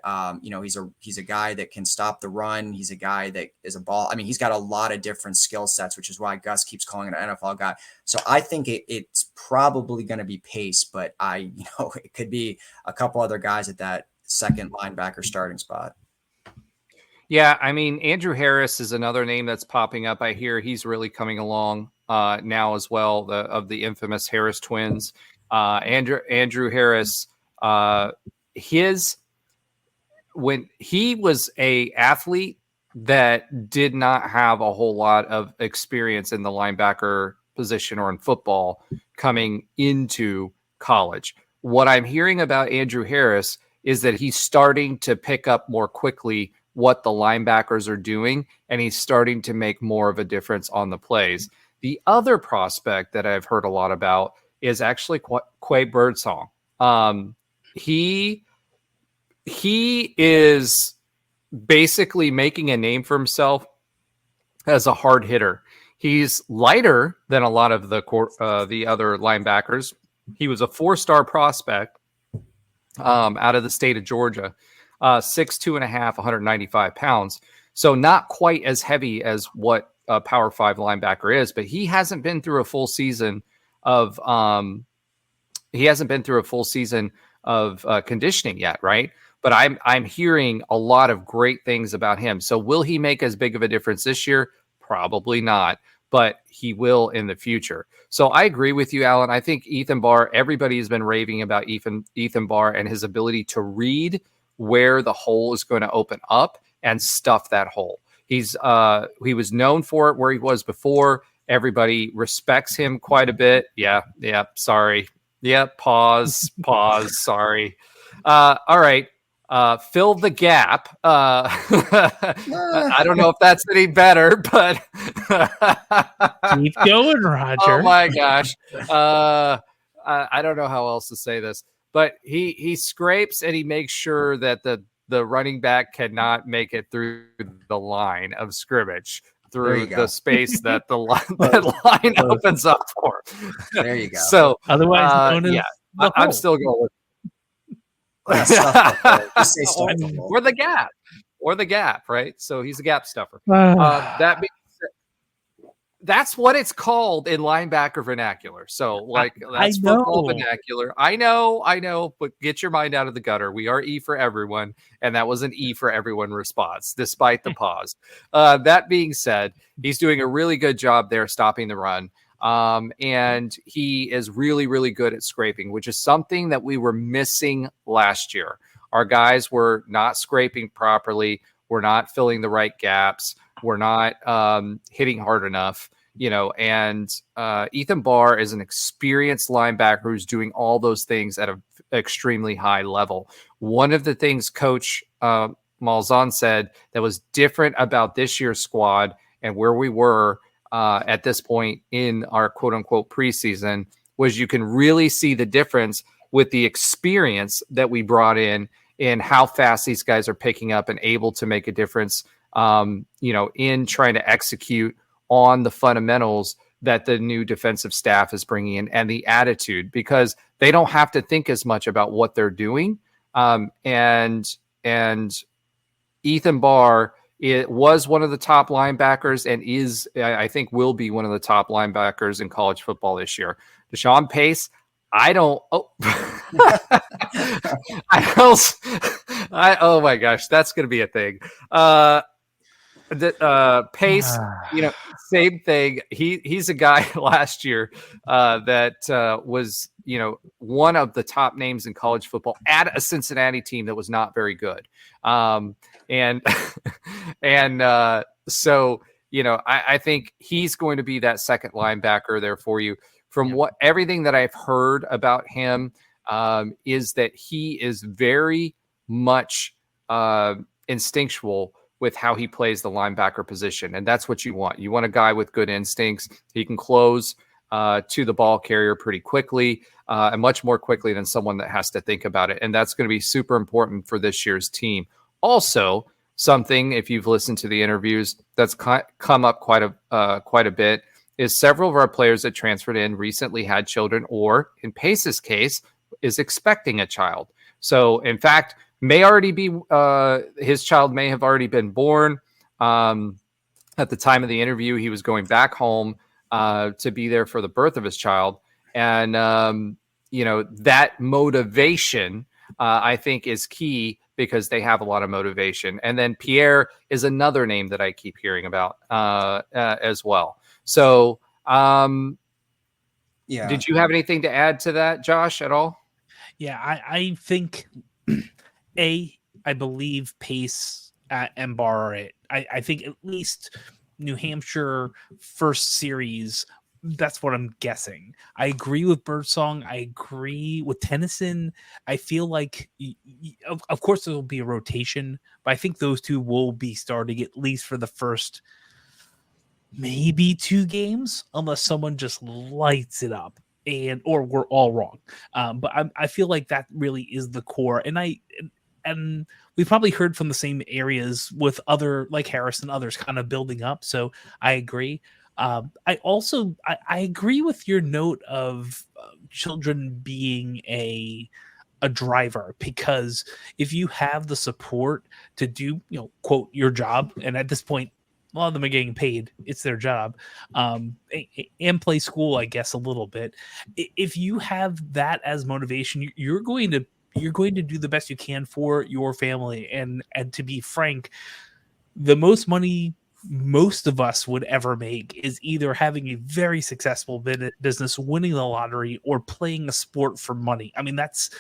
he's a guy that can stop the run. He's a guy that is a ball. I mean, he's got a lot of different skill sets, which is why Gus keeps calling it an NFL guy. So I think it's probably going to be Pace, but it could be a couple other guys at that second linebacker starting spot. Yeah, I mean, Andrew Harris is another name that's popping up. I hear he's really coming along now as well, of the infamous Harris twins. Andrew Harris, when he was a athlete that did not have a whole lot of experience in the linebacker position or in football coming into college. What I'm hearing about Andrew Harris is that he's starting to pick up more quickly what the linebackers are doing, and he's starting to make more of a difference on the plays. The other prospect that I've heard a lot about is actually Quay Birdsong. He is basically making a name for himself as a hard hitter. He's lighter than a lot of the other linebackers. He was a 4-star prospect out of the state of Georgia, 6'2.5", 195 pounds. So not quite as heavy as what a Power 5 linebacker is, but he hasn't been through a full season of conditioning yet, right? But I'm hearing a lot of great things about him. So will he make as big of a difference this year? Probably not, but he will in the future. So I agree with you, Alan. I think Ethan Barr, everybody has been raving about Ethan Barr and his ability to read where the hole is going to open up and stuff that hole. He was known for it where he was before. Everybody respects him quite a bit. Yeah. Sorry. Yeah. Pause. Sorry. All right. Fill the gap. I don't know if that's any better, but keep going, Roger. Oh my gosh. I don't know how else to say this, but he scrapes and he makes sure that the running back cannot make it through the line of scrimmage, through the space that the line opens up for. There you go. So otherwise known as I'm still going with or the gap, right? So he's a gap stuffer. That being said, that's what it's called in linebacker vernacular. So that's football vernacular. I know, but get your mind out of the gutter. We are E for everyone, and that was an E for everyone response, despite the pause. That being said, he's doing a really good job there stopping the run. And he is really, really good at scraping, which is something that we were missing last year. Our guys were not scraping properly. We're not filling the right gaps. we're not hitting hard enough, and Ethan Barr is an experienced linebacker who's doing all those things at an extremely high level. One of the things Coach Malzahn said that was different about this year's squad and where we were at this point in our quote unquote preseason was you can really see the difference with the experience that we brought in how fast these guys are picking up and able to make a difference, in trying to execute on the fundamentals that the new defensive staff is bringing in and the attitude, because they don't have to think as much about what they're doing. And Ethan Barr, it was one of the top linebackers and is, I think, will be one of the top linebackers in college football this year. Deshaun Pace, oh my gosh, that's going to be a thing. Pace, same thing. He's a guy last year that was, one of the top names in college football at a Cincinnati team that was not very good. So, I think he's going to be that second linebacker there for you. From everything that I've heard about him, is that he is very much instinctual with how he plays the linebacker position. And that's what you want. You want a guy with good instincts. He can close to the ball carrier pretty quickly, and much more quickly than someone that has to think about it. And that's going to be super important for this year's team. Also, something, if you've listened to the interviews, that's come up quite a bit, is several of our players that transferred in recently had children, or in Pace's case, is expecting a child. So, in fact, may already be his child may have already been born. At the time of the interview, he was going back home to be there for the birth of his child, and that motivation I think is key, because they have a lot of motivation. And then Pierre is another name that I keep hearing about as well. So, did you have anything to add to that, Josh, at all? Yeah, I think I believe Pace and Barr are it. I think at least New Hampshire first series, that's what I'm guessing. I agree with Birdsong. I agree with Tennyson. I feel like, of course, there will be a rotation, but I think those two will be starting at least for the first maybe 2 games, unless someone just lights it up or we're all wrong. But I feel like that really is the core. And we've probably heard from the same areas with other, like Harris and others, kind of building up. So I agree. I agree with your note of children being a driver, because if you have the support to do, quote, your job, and at this point, a lot of them are getting paid, it's their job, and play school, I guess, a little bit. If you have that as motivation, you're going to do the best you can for your family. And to be frank, the most money most of us would ever make is either having a very successful business, winning the lottery, or playing a sport for money. I mean, that's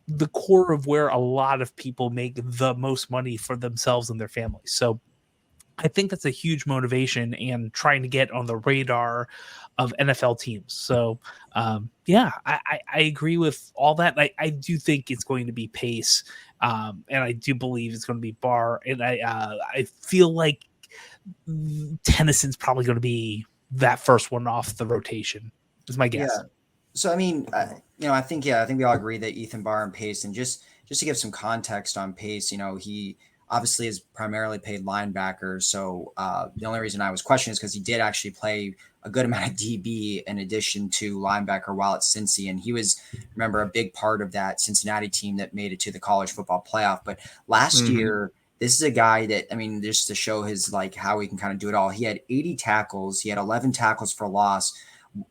the core of where a lot of people make the most money for themselves and their families. So I think that's a huge motivation and trying to get on the radar of NFL teams. So, I agree with all that. I do think it's going to be Pace, and I do believe it's going to be Barr. And I feel like Tennyson's probably going to be that first one off the rotation, is my guess. Yeah. So, I mean, I think we all agree that Ethan Barr and Pace, and just to give some context on Pace, he obviously is primarily paid linebacker. So the only reason I was questioning is because he did actually play a good amount of DB in addition to linebacker while at Cincy. And he was, remember, a big part of that Cincinnati team that made it to the college football playoff. But last year, this is a guy that, I mean, just to show his, like, how he can kind of do it all. He had 80 tackles. He had 11 tackles for loss,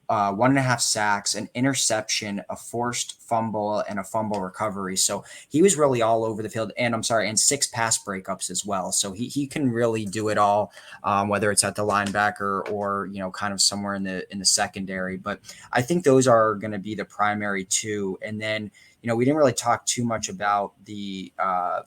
1.5 sacks, an interception, a forced fumble, and a fumble recovery. So he was really all over the field, and 6 pass breakups as well. So he can really do it all, whether it's at the linebacker or, kind of somewhere in the secondary. But I think those are going to be the primary two. And then, we didn't really talk too much about the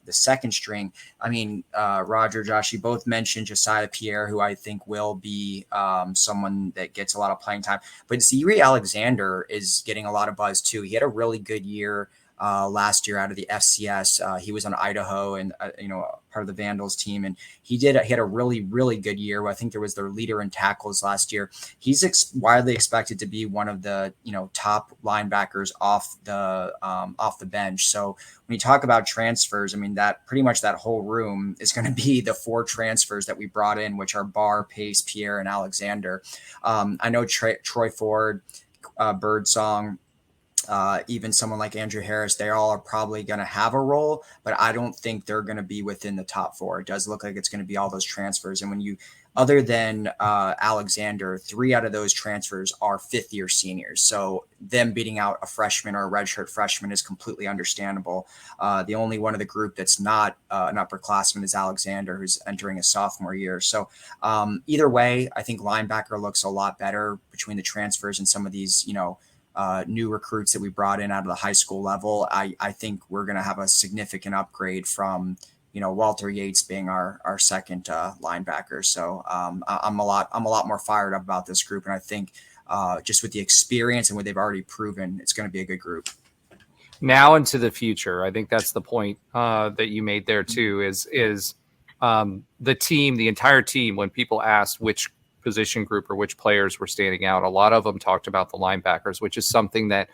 second string. I mean, Roger, Josh, you both mentioned Josiah Pierre, who I think will be someone that gets a lot of playing time. But Ziri Alexander is getting a lot of buzz too. He had a really good year last year out of the FCS. He was on Idaho and, part of the Vandals team. And he had a really, really good year. I think there was their leader in tackles last year. He's widely expected to be one of the, top linebackers off the bench. So when you talk about transfers, I mean, that pretty much that whole room is going to be the 4 transfers that we brought in, which are Barr, Pace, Pierre, and Alexander. I know Troy Ford, Birdsong, even someone like Andrew Harris, they all are probably going to have a role, but I don't think they're going to be within the top 4. It does look like it's going to be all those transfers. And when you, other than Alexander, 3 out of those transfers are 5th-year seniors. So them beating out a freshman or a redshirt freshman is completely understandable. The only one of the group that's not an upperclassman is Alexander, who's entering his sophomore year. So either way, I think linebacker looks a lot better between the transfers and some of these, new recruits that we brought in out of the high school level. I think we're going to have a significant upgrade from, Walter Yates being our second linebacker. So I'm a lot more fired up about this group. And I think just with the experience and what they've already proven, it's going to be a good group. Now into the future. I think that's the point that you made there too, is the team, the entire team, when people asked which position group or which players were standing out, a lot of them talked about the linebackers, which is something that,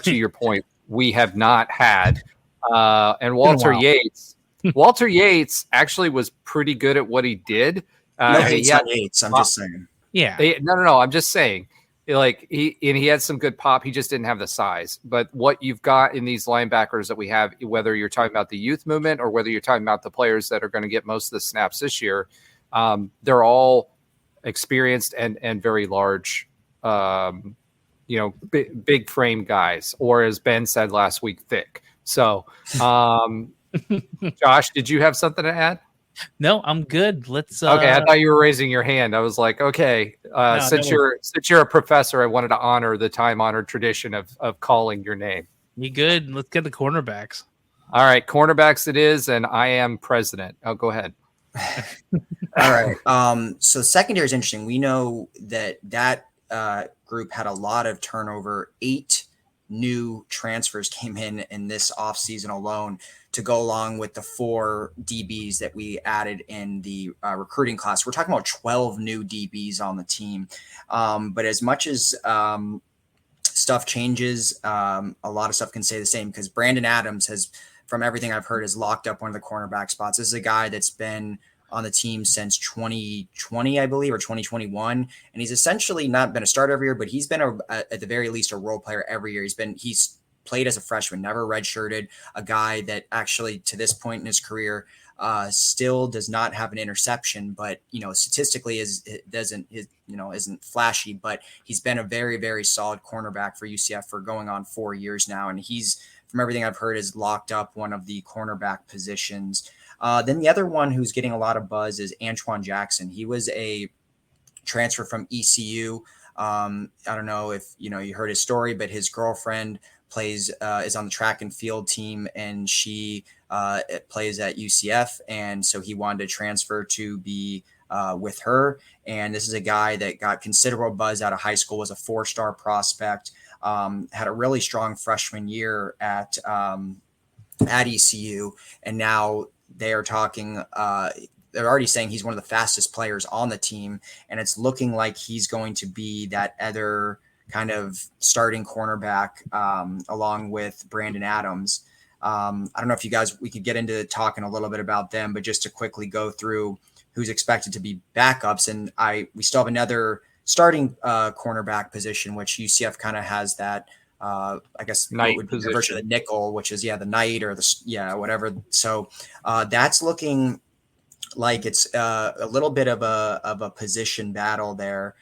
to your point, we have not had. And Walter Yates actually was pretty good at what he did. No hates on Yates. I'm just saying. Yeah. No. I'm just saying. Like he had some good pop. He just didn't have the size. But what you've got in these linebackers that we have, whether you're talking about the youth movement or whether you're talking about the players that are going to get most of the snaps this year, they're all experienced and very large, big frame guys, or as Ben said last week, thick. So, Josh, did you have something to add? No, I'm good. Let's. Okay, I thought you were raising your hand. I was like, okay, since you're a professor, I wanted to honor the time-honored tradition of calling your name. You good? Let's get the cornerbacks. All right, cornerbacks it is, and I am president. Oh, go ahead. All right. So secondary is interesting. We know that group had a lot of turnover. 8 new transfers came in this offseason alone to go along with the 4 DBs that we added in the recruiting class. We're talking about 12 new DBs on the team. But as much as stuff changes, a lot of stuff can stay the same, because Brandon Adams has, from everything I've heard, has locked up one of the cornerback spots. This is a guy that's been on the team since 2020, I believe, or 2021. And he's essentially not been a starter every year, but he's been at the very least a role player every year. He's played as a freshman, never redshirted, a guy that actually to this point in his career still does not have an interception, but statistically isn't flashy, but he's been a very, very solid cornerback for UCF for going on 4 years now. And he's, from everything I've heard, is locked up one of the cornerback positions. Then the other one who's getting a lot of buzz is Antoine Jackson. He was a transfer from ECU. I don't know if you heard his story, but his girlfriend is on the track and field team, and she plays at UCF, and so he wanted to transfer to be with her. And this is a guy that got considerable buzz out of high school, was a 4-star prospect, had a really strong freshman year at ECU, and now they are talking. They're already saying he's one of the fastest players on the team, and it's looking like he's going to be that other kind of starting cornerback along with Brandon Adams. I don't know if we could get into talking a little bit about them, but just to quickly go through who's expected to be backups. And we still have another starting cornerback position, which UCF kind of has that, I guess, night would be the position, version of the nickel, which is the night or whatever. So that's looking like it's a little bit of a position battle there.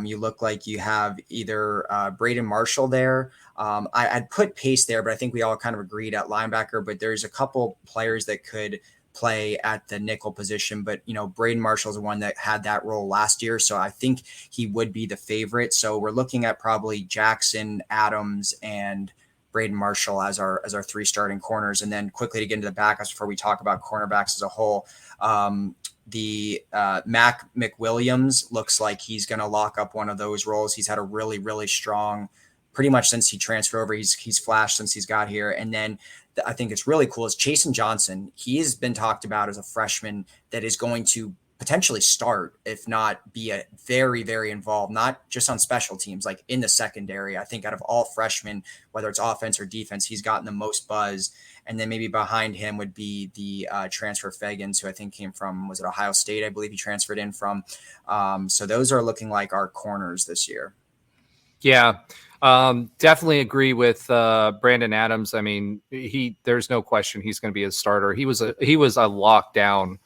You look like you have either Braden Marshall there. I'd put Pace there, but I think we all kind of agreed at linebacker, but there's a couple players that could play at the nickel position, but Braden Marshall is the one that had that role last year, so I think he would be the favorite. So we're looking at probably Jackson, Adams, and Braden Marshall as our 3 starting corners. And then quickly to get into the backups before we talk about cornerbacks as a whole, the Mac McWilliams looks like he's going to lock up one of those roles. He's had a really, really strong, pretty much since he transferred over. He's flashed since he's got here. And then I think it's really cool is Chasen Johnson. He has been talked about as a freshman that is going to potentially start, if not be a very, very involved, not just on special teams, like in the secondary. I think out of all freshmen, whether it's offense or defense, he's gotten the most buzz. And then maybe behind him would be the transfer Fagans, who I think came from, was it Ohio State? I believe he transferred in from. So those are looking like our corners this year. Yeah, definitely agree with Brandon Adams. I mean, there's no question he's going to be a starter. He was a lockdown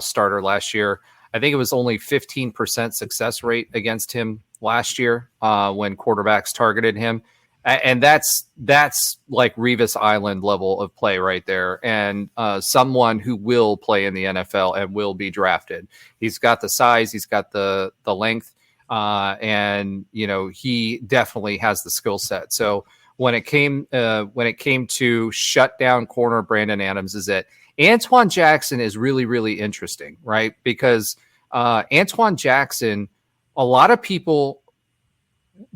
starter last year. I think it was only 15% success rate against him last year when quarterbacks targeted him. And that's like Revis Island level of play right there. And someone who will play in the NFL and will be drafted. He's got the size, he's got the length, and he definitely has the skill set. So when it came to shut down corner Brandon Adams, is that Antoine Jackson is really, really interesting, right? Because Antoine Jackson, a lot of people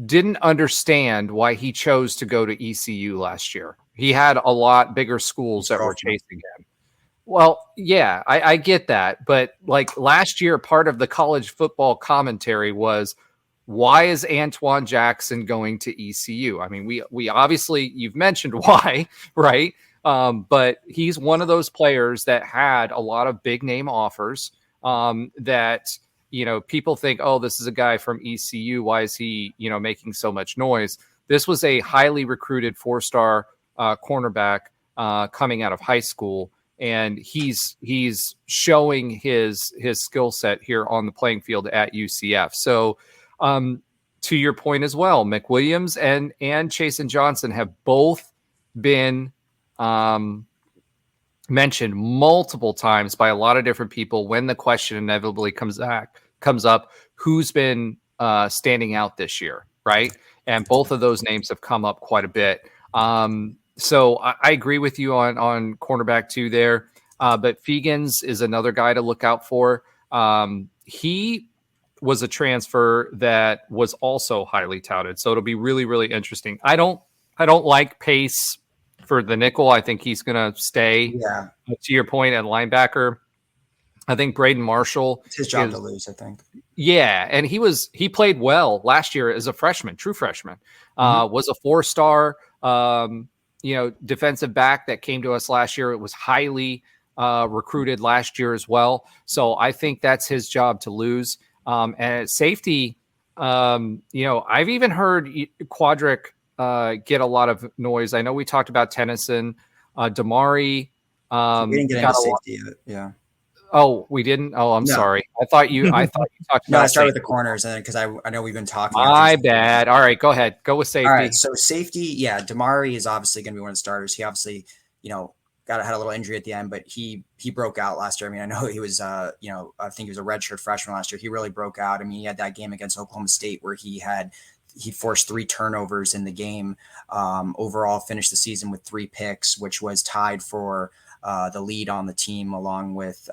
didn't understand why he chose to go to ECU last year. He had a lot bigger schools that were chasing him. Well, yeah, I get that. But like last year, part of the college football commentary was, why is Antoine Jackson going to ECU? I mean, we obviously, you've mentioned why, right? But he's one of those players that had a lot of big name offers that, people think, oh, this is a guy from ECU. Why is he, making so much noise? This was a highly recruited 4-star cornerback coming out of high school. And he's showing his skill set here on the playing field at UCF. So to your point as well, McWilliams and Chasen Johnson have both been mentioned multiple times by a lot of different people when the question inevitably comes up, who's been standing out this year, right? And both of those names have come up quite a bit. So I agree with you on cornerback 2 there. But Fegans is another guy to look out for. He was a transfer that was also highly touted. So it'll be really, really interesting. I don't like Pace for the nickel. I think he's going to stay. Yeah. To your point at linebacker, I think Braden Marshall. It's his job to lose, I think. Yeah, and he played well last year as a freshman, true freshman. Was a 4-star, defensive back that came to us last year. It was highly recruited last year as well. So I think that's his job to lose. And at safety, I've even heard Quadric get a lot of noise. I know we talked about Tennyson, Damari. We didn't get into safety yet. Yeah. Oh, we didn't. Oh, I'm sorry. I thought you talked about. No, I started with the corners, and because I know we've been talking. My bad. All right, go ahead. Go with safety. All right. So safety, yeah, Damari is obviously going to be one of the starters. He obviously, had a little injury at the end, but he broke out last year. I mean, I know he was, I think he was a redshirt freshman last year. He really broke out. I mean, he had that game against Oklahoma State where he forced 3 turnovers in the game. Overall, finished the season with 3 picks, which was tied for the lead on the team, along with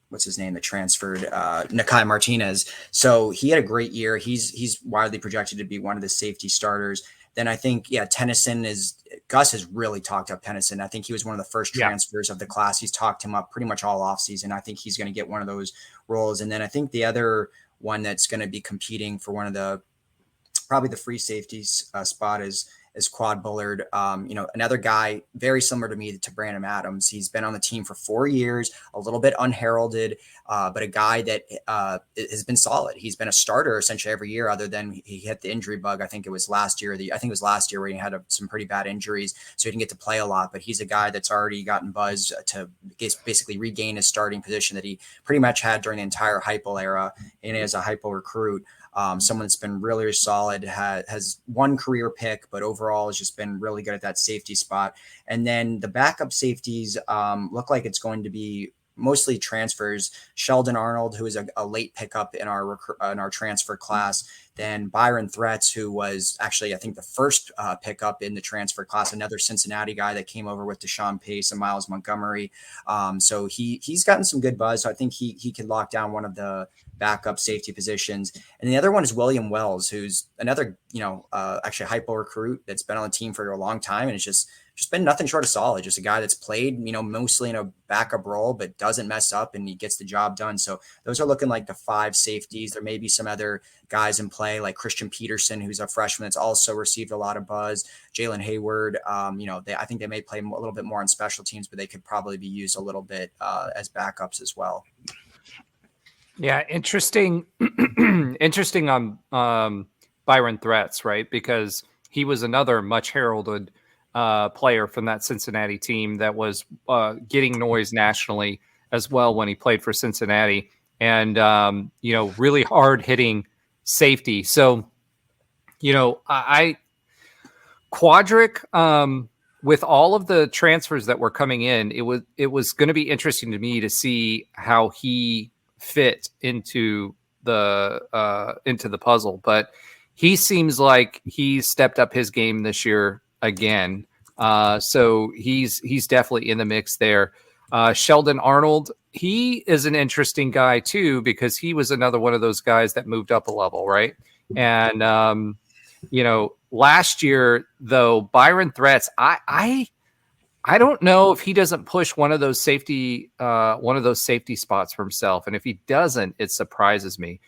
what's his name that transferred, Nakai Martinez. So he had a great year. He's widely projected to be one of the safety starters. Then I think, Tennyson Gus has really talked up Tennyson. I think he was one of the first transfers of the class. He's talked him up pretty much all offseason. I think he's going to get one of those roles. And then I think the other one that's going to be competing for one of probably the free safeties spot is Quad Bullard. Another guy very similar to me to Brandon Adams. He's been on the team for 4 years, a little bit unheralded, but a guy that has been solid. He's been a starter essentially every year, other than he hit the injury bug. I think it was last year. Where he had some pretty bad injuries, so he didn't get to play a lot. But he's a guy that's already gotten buzz to basically regain his starting position that he pretty much had during the entire Heupel era, and as a Heupel recruit. Someone that's been really, really solid, has one career pick, but overall has just been really good at that safety spot. And then the backup safeties look like it's going to be mostly transfers. Sheldon Arnold, who is a late pickup in our transfer class, Then Byron Threats, who was actually, I think, the first pickup in the transfer class, another Cincinnati guy that came over with Deshaun Pace and Miles Montgomery. So he's gotten some good buzz. So I think he can lock down one of the backup safety positions. And the other one is William Wells, who's another, actually hypo recruit that's been on the team for a long time. And it's just been nothing short of solid. Just a guy that's played, mostly in a backup role, but doesn't mess up and he gets the job done. So those are looking like the 5 safeties. There may be some other guys in play like Christian Peterson, who's a freshman that's also received a lot of buzz. Jalen Hayward, I think they may play a little bit more on special teams, but they could probably be used a little bit as backups as well. Yeah, interesting on Byron Threats, right? Because he was another much heralded player from that Cincinnati team that was getting noise nationally as well when he played for Cincinnati, and really hard hitting safety. So, Quadric, with all of the transfers that were coming in, it was going to be interesting to me to see how he fit into the puzzle, but he seems like he's stepped up his game this year again. So he's definitely in the mix there. Sheldon Arnold, he is an interesting guy too, because he was another one of those guys that moved up a level, right? And last year though, Byron Threats, I don't know if he doesn't push one of those safety spots for himself. And if he doesn't, it surprises me.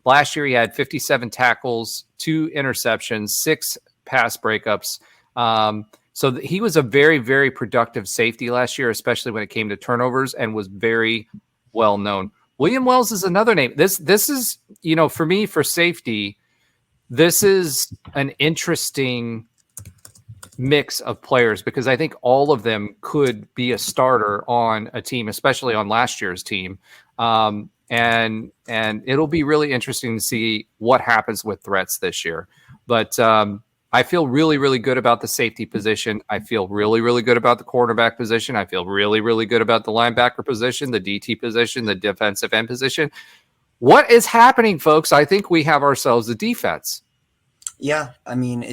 Last year he had 57 tackles, 2 interceptions, 6 pass breakups. So he was a very, very productive safety last year, especially when it came to turnovers, and was very well known. William Wells is another name. This is, for me, for safety, this is an interesting mix of players, because I think all of them could be a starter on a team, especially on last year's team. And it'll be really interesting to see what happens with Threats this year. But I feel really, really good about the safety position. I feel really, really good about the quarterback position. I feel really, really good about the linebacker position, the DT position, the defensive end position. What is happening, folks? I think we have ourselves a defense. Yeah, I mean,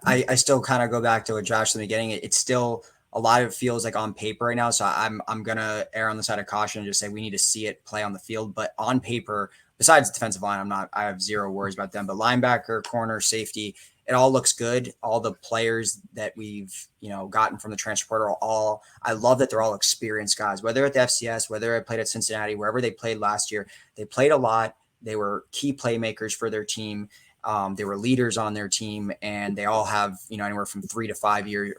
I still kind of go back to what Josh said in the beginning. It's still a lot of it feels like on paper right now. So I'm gonna err on the side of caution and just say we need to see it play on the field. But on paper, besides the defensive line, I have zero worries about them. But linebacker, corner, safety, it all looks good. All the players that we've gotten from the transfer portal, I love that they're all experienced guys. Whether at the FCS, whether I played at Cincinnati, wherever they played last year, they played a lot. They were key playmakers for their team. They were leaders on their team, and they all have, anywhere from 3 to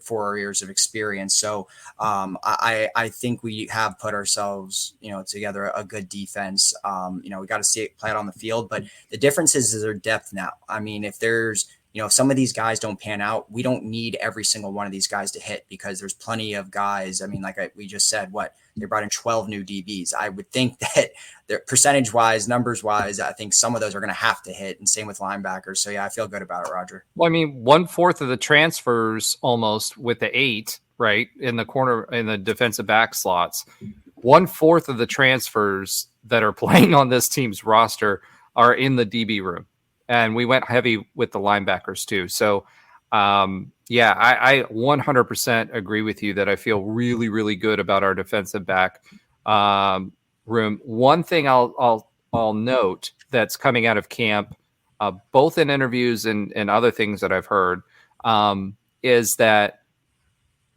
4 years of experience. So I think we have put ourselves, together a good defense. We got to see it play out on the field, but the difference is their depth now. I mean, if there's, if some of these guys don't pan out, we don't need every single one of these guys to hit, because there's plenty of guys. I mean, we just said, they brought in 12 new DBs. I would think that they're percentage wise, numbers wise, I think some of those are going to have to hit, and same with linebackers. So yeah, I feel good about it, Roger. Well, I mean, 1/4 of the transfers almost with the 8, right, in the corner, in the defensive back slots, 1/4 of the transfers that are playing on this team's roster are in the DB room. And we went heavy with the linebackers too. So, I 100% agree with you that I feel really, really good about our defensive back room. One thing I'll note that's coming out of camp, both in interviews and other things that I've heard, is that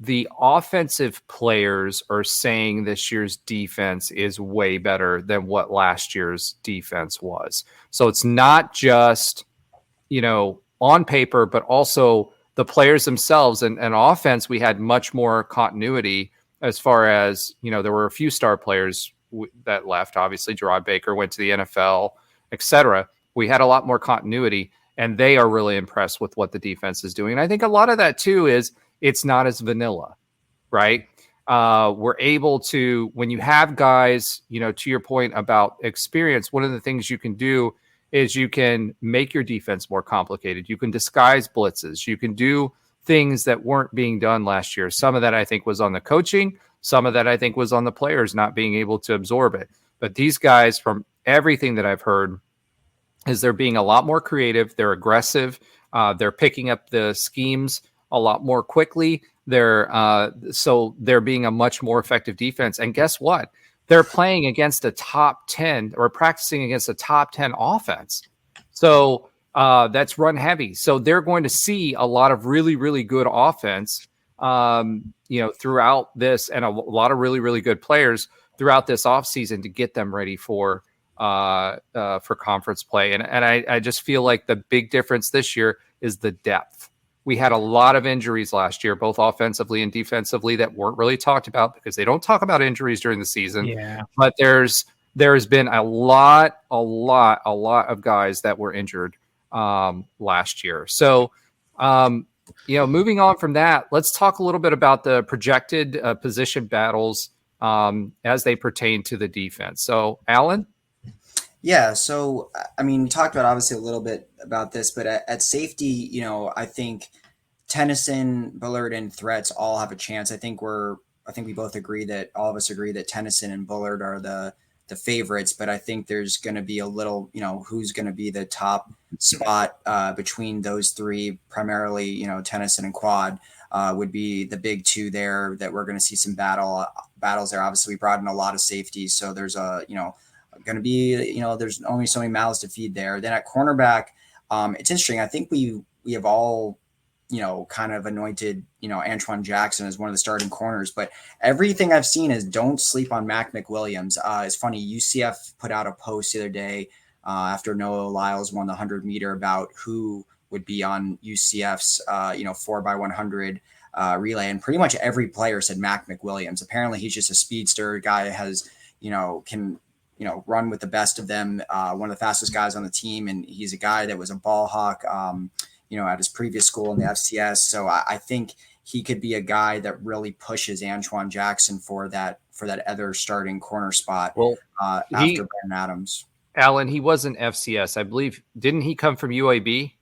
the offensive players are saying this year's defense is way better than what last year's defense was. So it's not just, on paper, but also the players themselves. And offense, we had much more continuity as far as, there were a few star players that left. Obviously, Gerard Baker went to the NFL, etc. We had a lot more continuity, and they are really impressed with what the defense is doing. And I think a lot of that too is it's not as vanilla, right? We're able to, when you have guys, to your point about experience, one of the things you can do is you can make your defense more complicated. You can disguise blitzes. You can do things that weren't being done last year. Some of that I think was on the coaching. Some of that I think was on the players not being able to absorb it. But these guys, from everything that I've heard, is they're being a lot more creative. They're aggressive. They're picking up the schemes a lot more quickly. So they're being a much more effective defense. And guess what? They're playing against a top 10 or practicing against a top 10 offense. So that's run heavy. So they're going to see a lot of really, really good offense, throughout this, and a lot of really, really good players throughout this offseason to get them ready for conference play. And I just feel like the big difference this year is the depth. We had a lot of injuries last year, both offensively and defensively, that weren't really talked about because they don't talk about injuries during the season. Yeah. But there's been a lot of guys that were injured last year. So, moving on from that, let's talk a little bit about the projected position battles as they pertain to the defense. So, Alan? Yeah, so I mean, we talked about obviously a little bit about this, but at safety, I think Tennyson, Bullard, and Threats all have a chance. I think we both agree that all of us agree that Tennyson and Bullard are the favorites, but I think there's going to be a little, who's going to be the top spot between those three, primarily, Tennyson and Quad would be the big two there that we're going to see some battles there. Obviously, we brought in a lot of safeties, so there's going to be, there's only so many mouths to feed there. Then at cornerback, it's interesting. I think we have all, kind of anointed, Antoine Jackson as one of the starting corners, but everything I've seen is don't sleep on Mac McWilliams. It's funny. UCF put out a post the other day after Noah Lyles won the 100-meter about who would be on UCF's, 4x100 relay. And pretty much every player said Mac McWilliams. Apparently he's just a speedster guy, has, can, run with the best of them. One of the fastest guys on the team. And he's a guy that was a ball hawk, at his previous school in the FCS. So I think he could be a guy that really pushes Antoine Jackson for that other starting corner spot after Brandon Adams. Alan, he wasn't FCS, I believe. Didn't he come from UAB?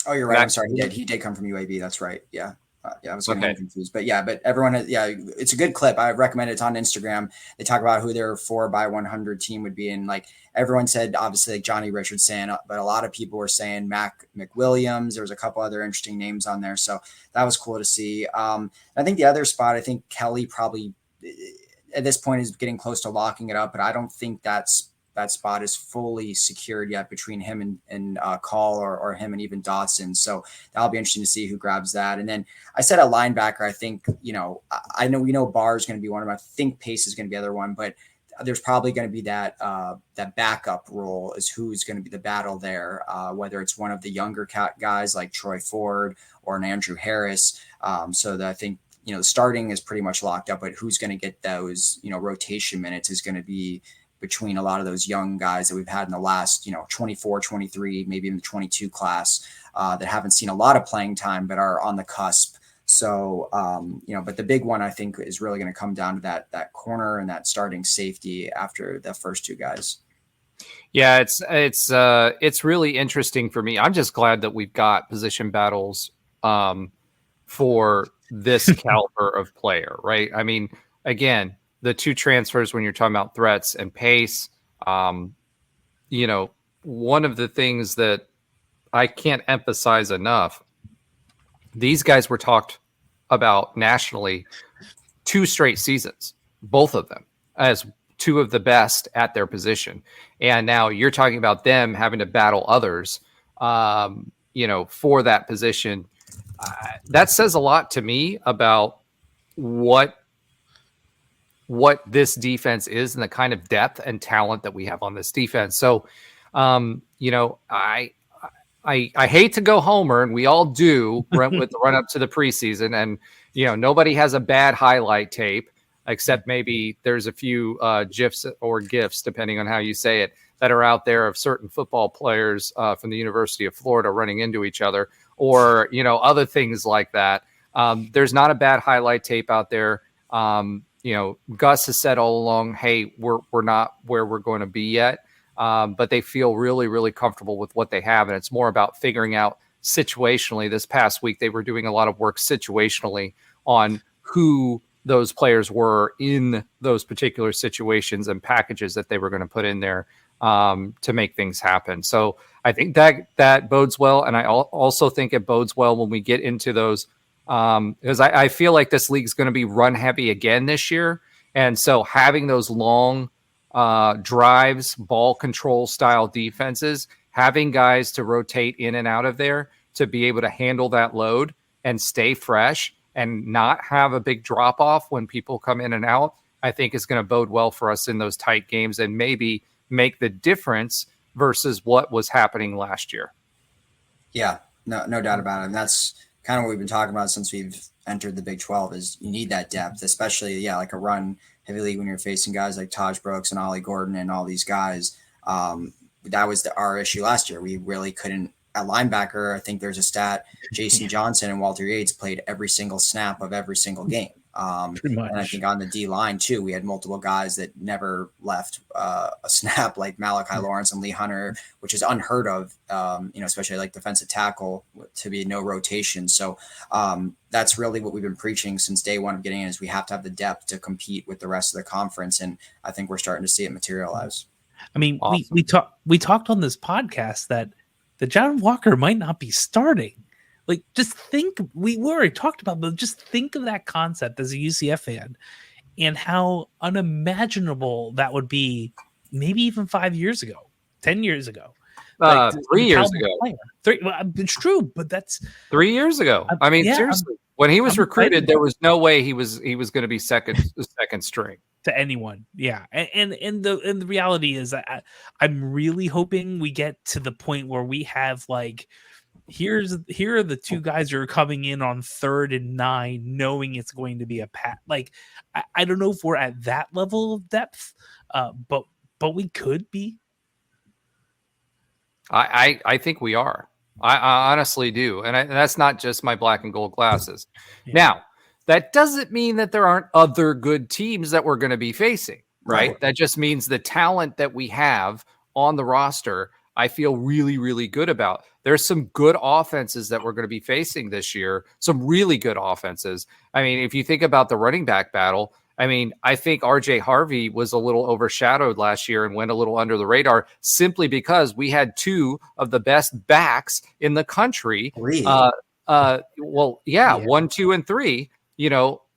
Oh, you're right. I'm sorry. He did come from UAB. That's right. Yeah. I was getting confused, but everyone it's a good clip. I recommend it. It's on Instagram. They talk about who their 4x100 team would be. And like everyone said, obviously like Johnny Richardson, but a lot of people were saying Mac McWilliams. There was a couple other interesting names on there. So that was cool to see. I think the other spot, I think Kelly probably at this point is getting close to locking it up, but I don't think that spot is fully secured yet between him and Call or him and even Dotson. So that'll be interesting to see who grabs that. And then I said a linebacker. I think, I know we know Barr is going to be one of them. I think Pace is going to be the other one, but there's probably going to be that backup role is who's going to be the battle there, whether it's one of the younger guys like Troy Ford or an Andrew Harris. So that I think, the starting is pretty much locked up, but who's going to get those, rotation minutes is going to be between a lot of those young guys that we've had in the last, 24, 23, maybe even the 22 class that haven't seen a lot of playing time, but are on the cusp. So, but the big one I think is really going to come down to that corner and that starting safety after the first two guys. Yeah, it's really interesting for me. I'm just glad that we've got position battles for this caliber of player, right? I mean, again, the two transfers when you're talking about Threats and Pace, one of the things that I can't emphasize enough, these guys were talked about nationally 2 straight seasons, both of them, as two of the best at their position. And now you're talking about them having to battle others, for that position. That says a lot to me about what this defense is and the kind of depth and talent that we have on this defense. So, I hate to go homer, and we all do with the run up to the preseason. And, nobody has a bad highlight tape, except maybe there's a few GIFs or GIFs, depending on how you say it, that are out there of certain football players from the University of Florida running into each other or, other things like that. There's not a bad highlight tape out there. Gus has said all along, hey, we're not where we're going to be yet, but they feel really, really comfortable with what they have. And it's more about figuring out situationally. This past week, they were doing a lot of work situationally on who those players were in those particular situations and packages that they were going to put in there to make things happen. So I think that bodes well. And I also think it bodes well when we get into those, because I feel like this league's going to be run heavy again this year. And so having those long drives, ball control style defenses, having guys to rotate in and out of there to be able to handle that load and stay fresh and not have a big drop off when people come in and out, I think is going to bode well for us in those tight games and maybe make the difference versus what was happening last year. Yeah, no doubt about it. And that's kind of what we've been talking about since we've entered the Big 12 is you need that depth, especially, like a run heavy league when you're facing guys like Taj Brooks and Ollie Gordon and all these guys. That was our issue last year. We really couldn't. At linebacker, I think there's a stat, Jason Johnson and Walter Yates played every single snap of every single game. And I think on the D line too, we had multiple guys that never left a snap, like Malachi Lawrence and Lee Hunter, which is unheard of, especially like defensive tackle to be no rotation. So that's really what we've been preaching since day one of getting in is we have to have the depth to compete with the rest of the conference. And I think we're starting to see it materialize. I mean, awesome. we talked on this podcast that John Walker might not be starting. Like, just think, we already talked about, but just think of that concept as a UCF fan and how unimaginable that would be maybe even 5 years ago, 10 years ago. 3 years ago. It's true, but that's 3 years ago. I mean, seriously, when he was recruited, there was no way he was going to be second string to anyone. Yeah. And the reality is that I'm really hoping we get to the point where we have like, here are the two guys who are coming in on 3rd and 9, knowing it's going to be a pat. Like, I don't know if we're at that level of depth, but we could be. I think we are. I honestly do. And that's not just my black and gold glasses. Yeah. Now, that doesn't mean that there aren't other good teams that we're going to be facing, right? That just means the talent that we have on the roster, I feel really, really good about. There's some good offenses that we're going to be facing this year, some really good offenses. I mean, if you think about the running back battle, I mean, I think RJ Harvey was a little overshadowed last year and went a little under the radar simply because we had two of the best backs in the country. 1, 2, and 3,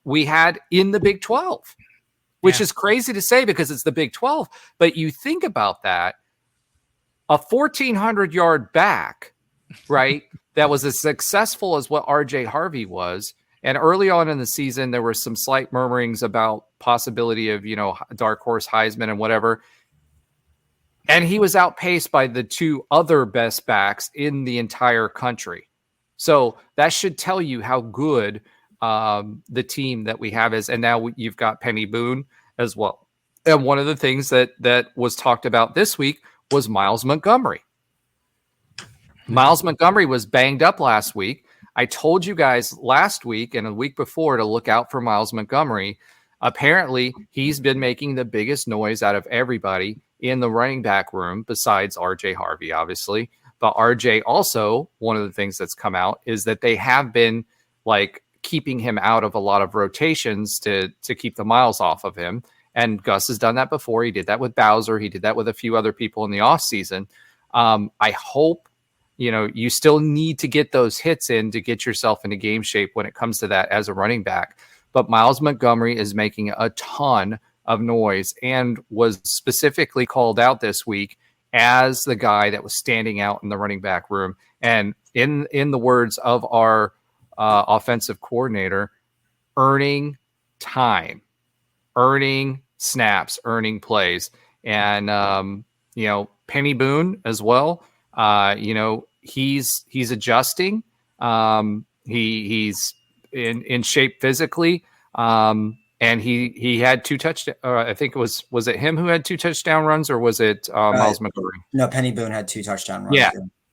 we had in the Big 12, which is crazy to say because it's the Big 12. But you think about that, a 1,400-yard back, right, that was as successful as what RJ Harvey was. And early on in the season, there were some slight murmurings about possibility of, dark horse Heisman and whatever. And he was outpaced by the two other best backs in the entire country. So that should tell you how good the team that we have is. And now you've got Penny Boone as well. And one of the things that was talked about this week was Miles Montgomery. Miles Montgomery was banged up last week. I told you guys last week and a week before to look out for Miles Montgomery. Apparently, he's been making the biggest noise out of everybody in the running back room besides RJ Harvey, obviously. But RJ also, one of the things that's come out is that they have been like keeping him out of a lot of rotations to keep the miles off of him. And Gus has done that before. He did that with Bowser. He did that with a few other people in the offseason. I hope, you still need to get those hits in to get yourself into game shape when it comes to that as a running back. But Miles Montgomery is making a ton of noise and was specifically called out this week as the guy that was standing out in the running back room. And in the words of our offensive coordinator, earning time, earning snaps, earning plays. And, Penny Boone as well. He's adjusting. He's in shape physically. And he had 2 touchdowns. I think was it him who had 2 touchdown runs or was it Miles Montgomery? No, Penny Boone had 2 touchdown runs.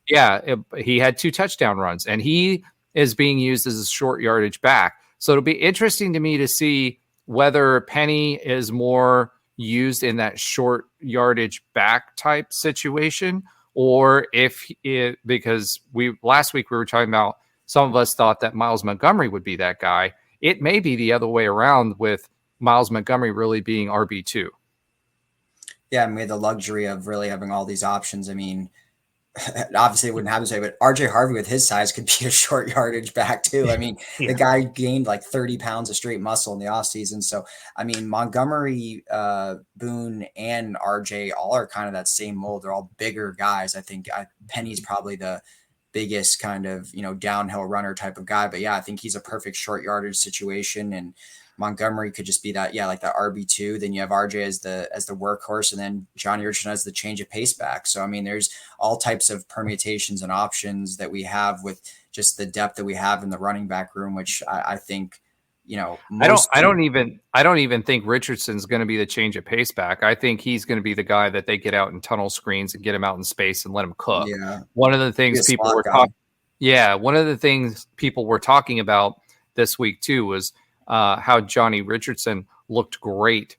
He had 2 touchdown runs and he is being used as a short yardage back. So it'll be interesting to me to see whether Penny is more used in that short yardage back type situation, or because last week we were talking about, some of us thought that Miles Montgomery would be that guy. It may be the other way around with Miles Montgomery really being RB2. Yeah, and we had the luxury of really having all these options. I mean, obviously it wouldn't happen this way, but RJ Harvey with his size could be a short yardage back too. I mean, the guy gained like 30 pounds of straight muscle in the offseason. So, I mean, Montgomery, Boone, and RJ all are kind of that same mold. They're all bigger guys. I think Penny's probably the biggest kind of, downhill runner type of guy. But yeah, I think he's a perfect short yardage situation. And Montgomery could just be that, like that RB2. Then you have RJ as the workhorse, and then Johnny Richardson as the change of pace back. So I mean, there's all types of permutations and options that we have with just the depth that we have in the running back room, which I think, I don't even think Richardson's going to be the change of pace back. I think he's going to be the guy that they get out in tunnel screens and get him out in space and let him cook. Yeah. One of the things people were talking about this week too was how Johnny Richardson looked great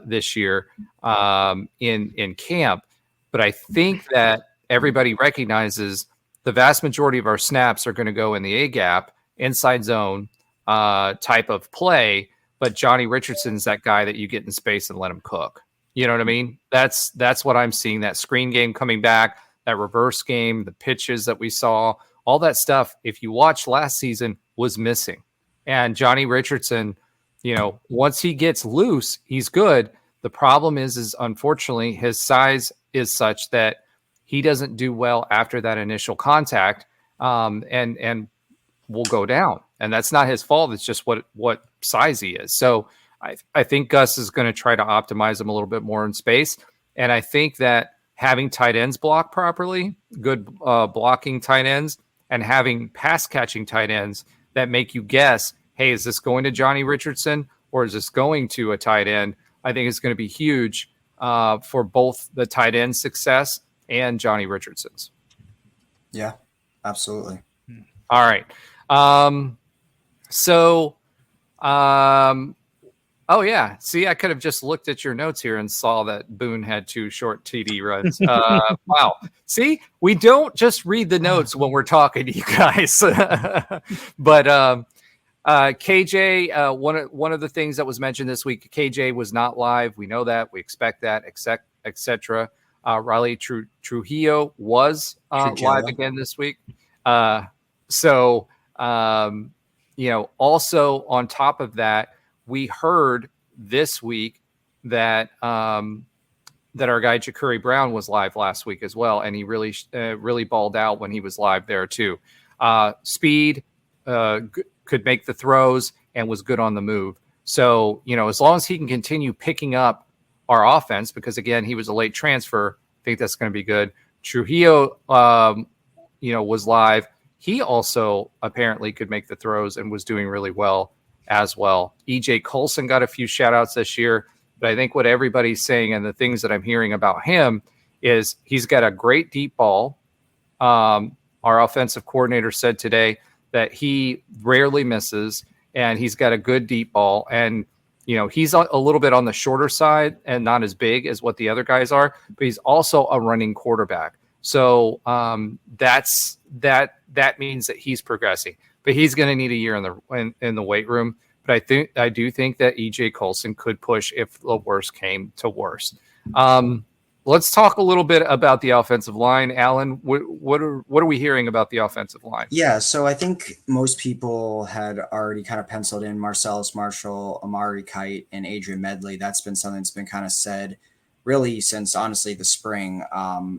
this year in camp. But I think that everybody recognizes the vast majority of our snaps are going to go in the A gap, inside zone type of play. But Johnny Richardson's that guy that you get in space and let him cook. You know what I mean? That's what I'm seeing. That screen game coming back, that reverse game, the pitches that we saw, all that stuff. If you watched last season, was missing. And Johnny Richardson, once he gets loose, he's good. The problem is unfortunately his size is such that he doesn't do well after that initial contact, and will go down. And that's not his fault. It's just what size he is. So I think Gus is going to try to optimize him a little bit more in space. And I think that having tight ends block properly, good blocking tight ends, and having pass catching tight ends that make you guess, hey, is this going to Johnny Richardson or is this going to a tight end? I think it's going to be huge for both the tight end success and Johnny Richardson's. Yeah, absolutely. All right. Oh yeah. See, I could have just looked at your notes here and saw that Boone had 2 short TD runs. Wow. See, we don't just read the notes when we're talking to you guys. But KJ, one of the things that was mentioned this week, KJ was not live. We know that. We expect that, etc. Riley Trujillo was live again this week. Also on top of that, we heard this week that that our guy Ja'Cory Brown was live last week as well, and he really balled out when he was live there too. Speed, could make the throws, and was good on the move. So as long as he can continue picking up our offense, because again he was a late transfer, I think that's going to be good. Trujillo, was live. He also apparently could make the throws and was doing really well as well. EJ Colson got a few shout outs this year, but I think what everybody's saying and the things that I'm hearing about him is he's got a great deep ball. Our offensive coordinator said today that he rarely misses and he's got a good deep ball. And, he's a little bit on the shorter side and not as big as what the other guys are, but he's also a running quarterback. So that means that he's progressing, but he's going to need a year in the weight room. But I do think that EJ Colson could push if the worst came to worst. Let's talk a little bit about the offensive line. Alan, what are we hearing about the offensive line? Yeah, so I think most people had already kind of penciled in Marcellus Marshall, Amari Kite, and Adrian Medley. That's been something that's been kind of said really since, honestly, the spring.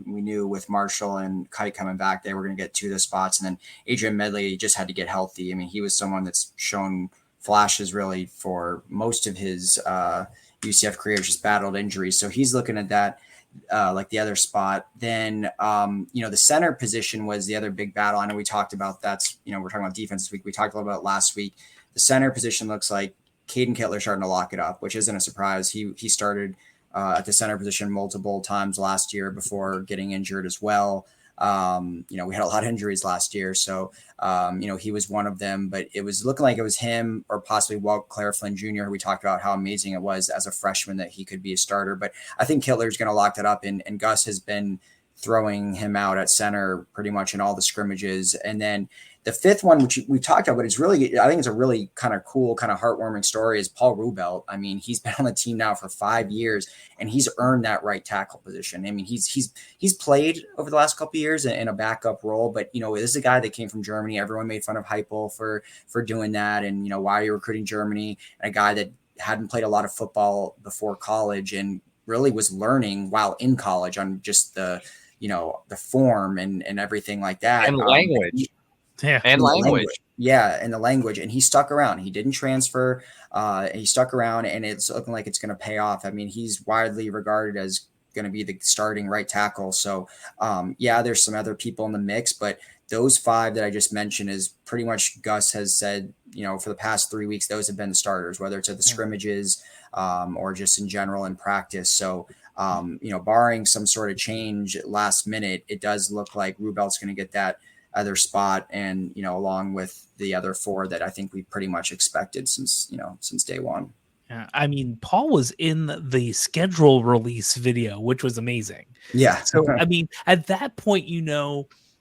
We knew with Marshall and Kite coming back, they were going to get 2 of the spots. And then Adrian Medley just had to get healthy. I mean, he was someone that's shown flashes really for most of his UCF career, just battled injuries. So he's looking at that like the other spot. Then, the center position was the other big battle. I know we talked about we're talking about defense this week. We talked a little about last week. The center position looks like Caden Kittler starting to lock it up, which isn't a surprise. He started at the center position multiple times last year before getting injured as well. We had a lot of injuries last year. So, he was one of them, but it was looking like it was him or possibly Walt Claire Flynn Jr. We talked about how amazing it was as a freshman that he could be a starter, but I think Kittler's going to lock that up. And Gus has been throwing him out at center pretty much in all the scrimmages. And then the fifth one, which we talked about, but it's really, I think it's a really kind of cool, kind of heartwarming story, is Paul Rubelt. I mean, he's been on the team now for 5 years, and he's earned that right tackle position. I mean, he's played over the last couple of years in a backup role, but this is a guy that came from Germany. Everyone made fun of Heupel for doing that, and why are you recruiting Germany? And a guy that hadn't played a lot of football before college and really was learning while in college on just the form and everything like that. And language. And the language. And he stuck around. He didn't transfer. He stuck around, and it's looking like it's going to pay off. I mean, he's widely regarded as going to be the starting right tackle. So, there's some other people in the mix, but those 5 that I just mentioned is pretty much Gus has said, for the past 3 weeks, those have been the starters, whether it's at the scrimmages or just in general in practice. So, barring some sort of change last minute, it does look like Rubelt's going to get that other spot, and along with the other 4 that I think we pretty much expected since day one. Yeah, I mean, Paul was in the schedule release video, which was amazing. Yeah. So I mean, at that point,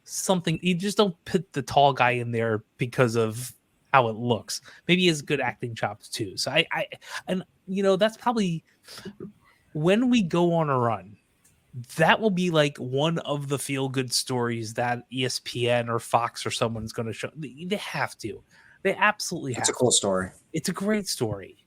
something, you just don't put the tall guy in there because of how it looks. Maybe he has good acting chops too. So that's probably when we go on a run. That will be like one of the feel-good stories that ESPN or Fox or someone's going to show. They have to. They absolutely have to. It's a cool story. It's a great story.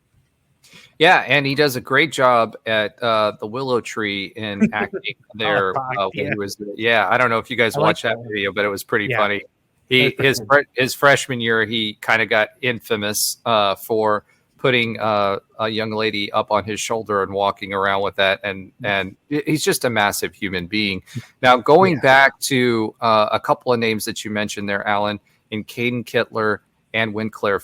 Yeah, and he does a great job at the Willow Tree in acting there. When he was, I don't know if you guys watched that video, but it was pretty funny. His freshman year, he kind of got infamous for putting a young lady up on his shoulder and walking around with that. And he's just a massive human being. Now, going back to a couple of names that you mentioned there, Alan, in Caden Kittler and Winclair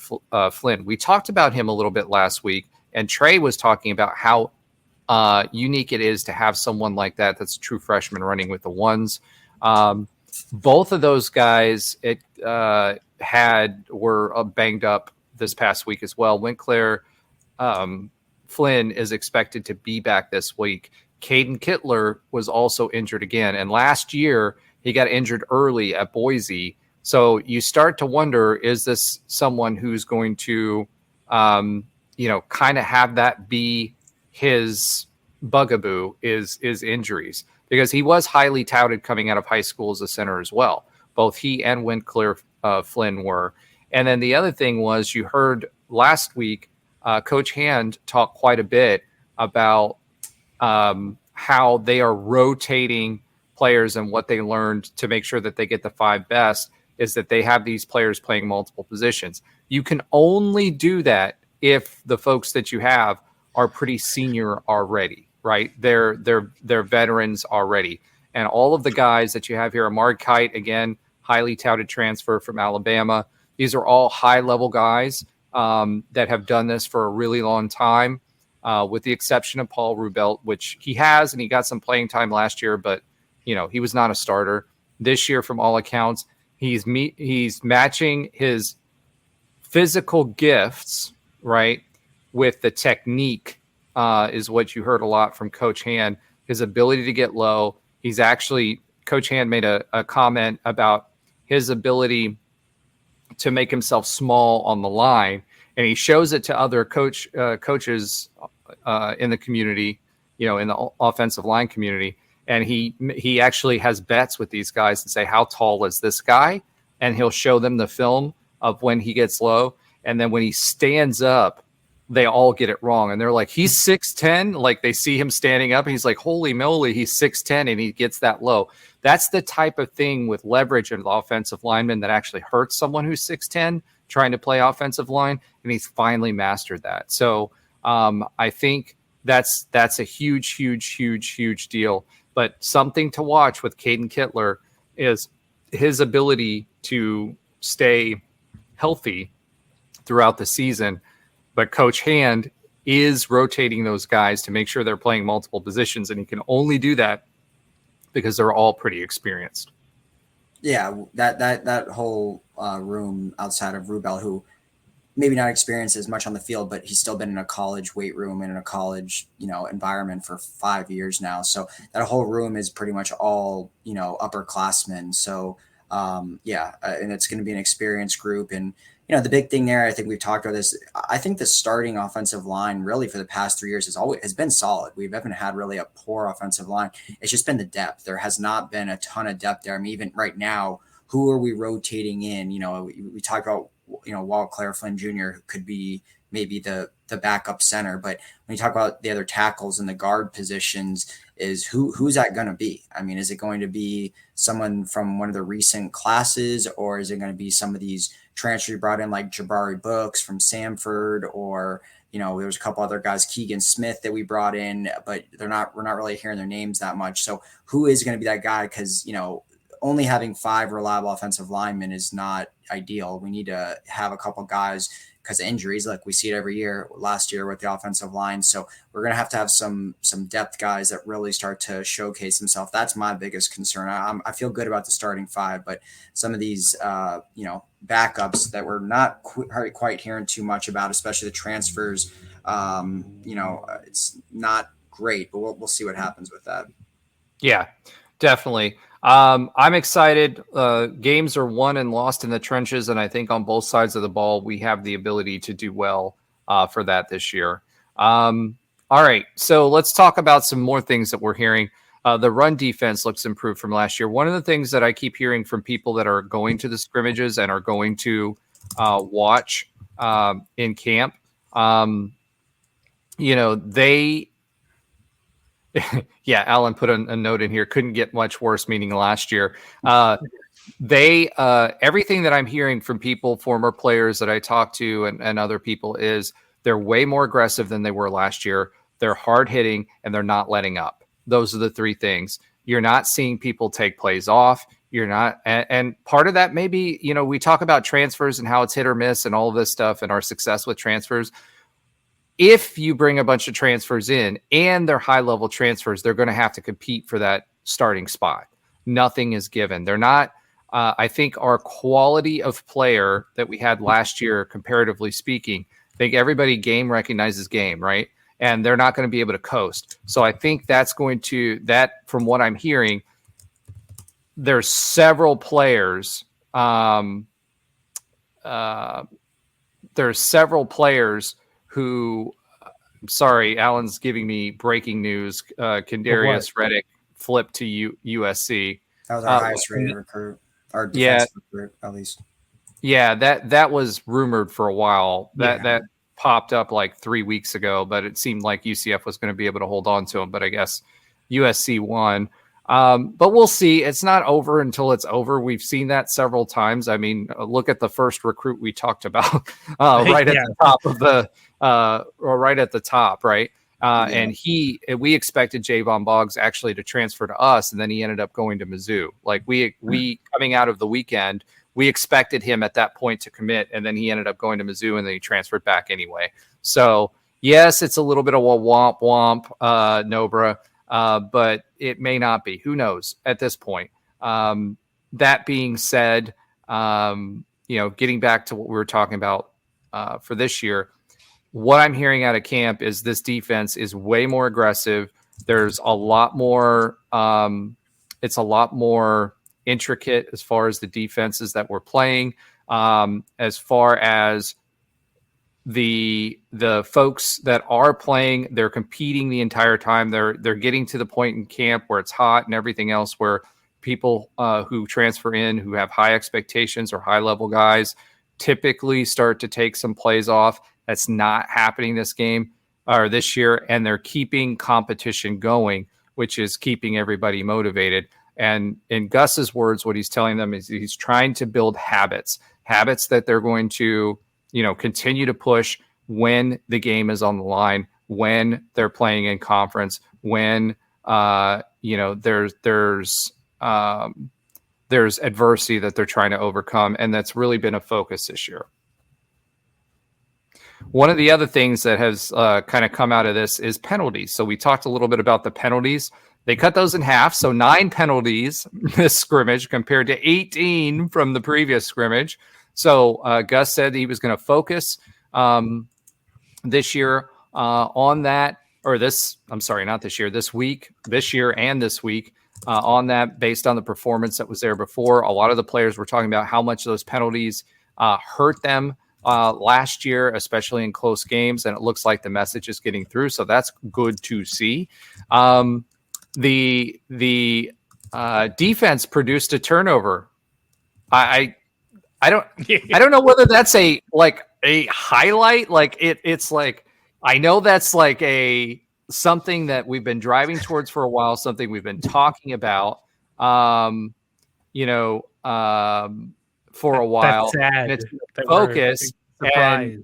Flynn. We talked about him a little bit last week, and Trey was talking about how unique it is to have someone like that that's a true freshman running with the ones. Both of those guys were banged up this past week as well. Winclair Flynn is expected to be back this week. Caden Kittler was also injured again. And last year, he got injured early at Boise. So you start to wonder, is this someone who's going to, kind of have that be his bugaboo is injuries? Because he was highly touted coming out of high school as a center as well. Both he and Winclair Flynn were. And then the other thing was, you heard last week, Coach Hand talk quite a bit about how they are rotating players, and what they learned to make sure that they get the 5 best is that they have these players playing multiple positions. You can only do that if the folks that you have are pretty senior already, right? They're veterans already. And all of the guys that you have here, Amar Kite, again, highly touted transfer from Alabama. These are all high-level guys that have done this for a really long time, with the exception of Paul Rubelt, which he has, and he got some playing time last year, but he was not a starter. This year, from all accounts, he's matching his physical gifts, right, with the technique, is what you heard a lot from Coach Hand. His ability to get low. He's actually, Coach Hand made a comment about his ability to make himself small on the line, and he shows it to other coaches in the community, in the offensive line community. And he actually has bets with these guys and say, how tall is this guy? And he'll show them the film of when he gets low. And then when he stands up, they all get it wrong. And they're like, he's 6'10". Like, they see him standing up and he's like, holy moly, he's 6'10", and he gets that low. That's the type of thing with leverage of the offensive lineman that actually hurts someone who's 6'10", trying to play offensive line. And he's finally mastered that. So I think that's a huge, huge, huge, huge deal. But something to watch with Caden Kittler is his ability to stay healthy throughout the season. But Coach Hand is rotating those guys to make sure they're playing multiple positions, and he can only do that because they're all pretty experienced. Yeah, that whole room outside of Rubel, who maybe not experienced as much on the field, but he's still been in a college weight room and in a college, environment for 5 years now. So that whole room is pretty much all, upperclassmen. So And it's going to be an experienced group. And, the big thing there, I think we've talked about this. I think the starting offensive line really for the past 3 years has been solid. We haven't had really a poor offensive line. It's just been the depth. There has not been a ton of depth there. I mean, even right now, who are we rotating in? We talked about, Walt Claire-Flynn Jr. who could be maybe the backup center. But when you talk about the other tackles and the guard positions, who's that going to be? I mean, is it going to be someone from one of the recent classes, or is it going to be some of these transfers you brought in like Jabari Brooks from Samford, or there's a couple other guys, Keegan Smith, that we brought in, but we're not really hearing their names that much. So who is going to be that guy? Because only having 5 reliable offensive linemen is not ideal. We need to have a couple guys because of injuries, like we see it every year, last year with the offensive line. So we're going to have some depth guys that really start to showcase themselves. That's my biggest concern. I feel good about the starting 5, but some of these, backups that we're not quite hearing too much about, especially the transfers, it's not great, but we'll see what happens with that. Yeah, definitely. I'm excited. Games are won and lost in the trenches, and I think on both sides of the ball, we have the ability to do well for that this year. All right, so let's talk about some more things that we're hearing. The run defense looks improved from last year. One of the things that I keep hearing from people that are going to the scrimmages and are going to watch in camp, they yeah, Alan put a note in here. Couldn't get much worse, meaning last year. Everything that I'm hearing from people, former players that I talk to and other people, is they're way more aggressive than they were last year. They're hard hitting and they're not letting up. Those are the 3 things. You're not seeing people take plays off. You're not. And part of that maybe, we talk about transfers and how it's hit or miss and all of this stuff and our success with transfers. If you bring a bunch of transfers in and they're high-level transfers, they're going to have to compete for that starting spot. Nothing is given. They're not. I think our quality of player that we had last year, comparatively speaking, I think everybody game recognizes game, right? And they're not going to be able to coast. So I think that's going to, from what I'm hearing, there's several players. There's several players who, I'm sorry, Alan's giving me breaking news. Kendarius Reddick flipped to USC. That was our highest rated recruit, our defensive recruit, at least. Yeah, that was rumored for a while. That popped up like 3 weeks ago, but it seemed like UCF was going to be able to hold on to him. But I guess USC won. But we'll see. It's not over until it's over. We've seen that several times. I mean, look at the first recruit we talked about right at the top of the or right at the top, right? And we expected Jayvan Boggs actually to transfer to us, and then he ended up going to Mizzou. Like we coming out of the weekend, we expected him at that point to commit, and then he ended up going to Mizzou, and then he transferred back anyway. So yes, it's a little bit of a womp womp, Nobra. But it may not be. Who knows at this point? That being said, getting back to what we were talking about for this year, what I'm hearing out of camp is this defense is way more aggressive. There's a lot more. It's a lot more intricate as far as the defenses that we're playing. As far as the folks that are playing, they're competing the entire time. They're getting to the point in camp where it's hot and everything else, where people who transfer in, who have high expectations or high level guys, typically start to take some plays off. That's not happening this game or this year, and they're keeping competition going, which is keeping everybody motivated. And in Gus's words, what he's telling them is he's trying to build habits that they're going to continue to push when the game is on the line, when they're playing in conference, when there's adversity that they're trying to overcome, and that's really been a focus this year. One of the other things that has kind of come out of this is penalties. So we talked a little bit about the penalties. They cut those in half, so 9 penalties this scrimmage compared to 18 from the previous scrimmage. So Gus said he was going to focus this year on that, or this, I'm sorry, not this year, this week, this year and this week, on that based on the performance that was there before. A lot of the players were talking about how much those penalties hurt them last year, especially in close games, and it looks like the message is getting through. So that's good to see. The defense produced a turnover. I don't know whether that's a highlight. Like it's like, I know that's like something that we've been driving towards for a while, something we've been talking about, for a while. That's sad. And it's focus. And,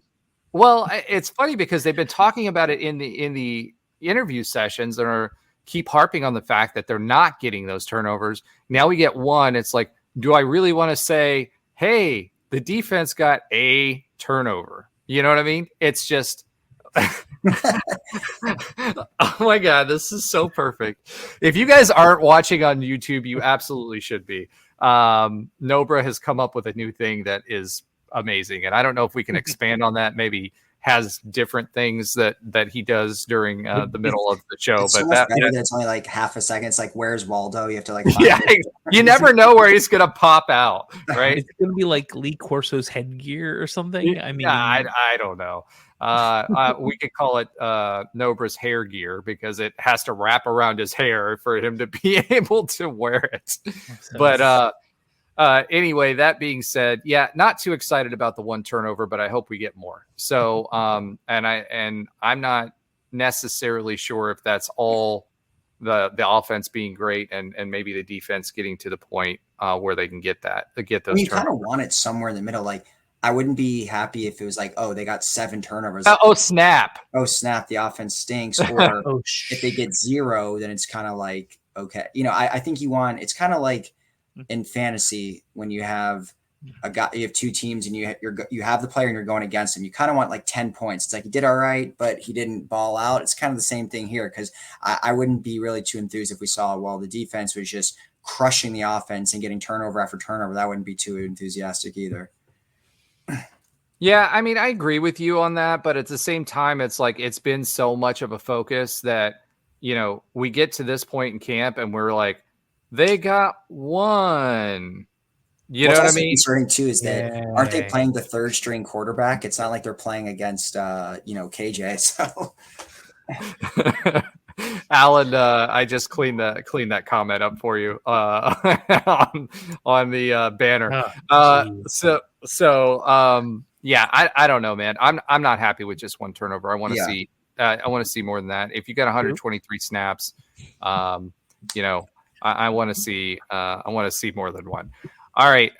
well, it's funny because they've been talking about it in the interview sessions and keep harping on the fact that they're not getting those turnovers. Now we get one. It's like, do I really want to say, hey, the defense got a turnover? You know what I mean? It's just, oh my God, this is so perfect. If you guys aren't watching on YouTube, you absolutely should be. Nobra has come up with a new thing that is amazing. And I don't know if we can expand on that. Maybe has different things that he does during the middle of the show. It's but so much better that it's only like half a second. It's like, where's Waldo? You have to like find you never know where he's gonna pop out, right? It's gonna be like Lee Corso's headgear or something. I mean, I don't know. We could call it Nobra's hair gear because it has to wrap around his hair for him to be able to wear it. But anyway, that being said, yeah, not too excited about the one turnover, but I hope we get more. So, and I'm not necessarily sure if that's all the offense being great and maybe the defense getting to the point where they can get those. You kind of want it somewhere in the middle. Like, I wouldn't be happy if it was like, oh, they got 7 turnovers. Snap. Oh, snap. The offense stinks. Or if they get 0, then it's kind of like, okay. I think it's kind of like in fantasy when you have you have 2 teams and you have the player and you're going against him. You kind of want like 10 points. It's like he did all right, but he didn't ball out. It's kind of the same thing here because I wouldn't be really too enthused if we saw, well, the defense was just crushing the offense and getting turnover after turnover. That wouldn't be too enthusiastic either. Yeah, I mean, I agree with you on that, but at the same time, it's like it's been so much of a focus that, we get to this point in camp and we're like, they got 1. You know what I mean? Concerning too is that aren't they playing the 3rd string quarterback? It's not like they're playing against KJ. So Alan, I just cleaned that comment up for you on the banner. Yeah, I don't know, man. I'm not happy with just 1 turnover. I want to see I want to see more than that. If you got 123 snaps, I want to see more than 1. All right.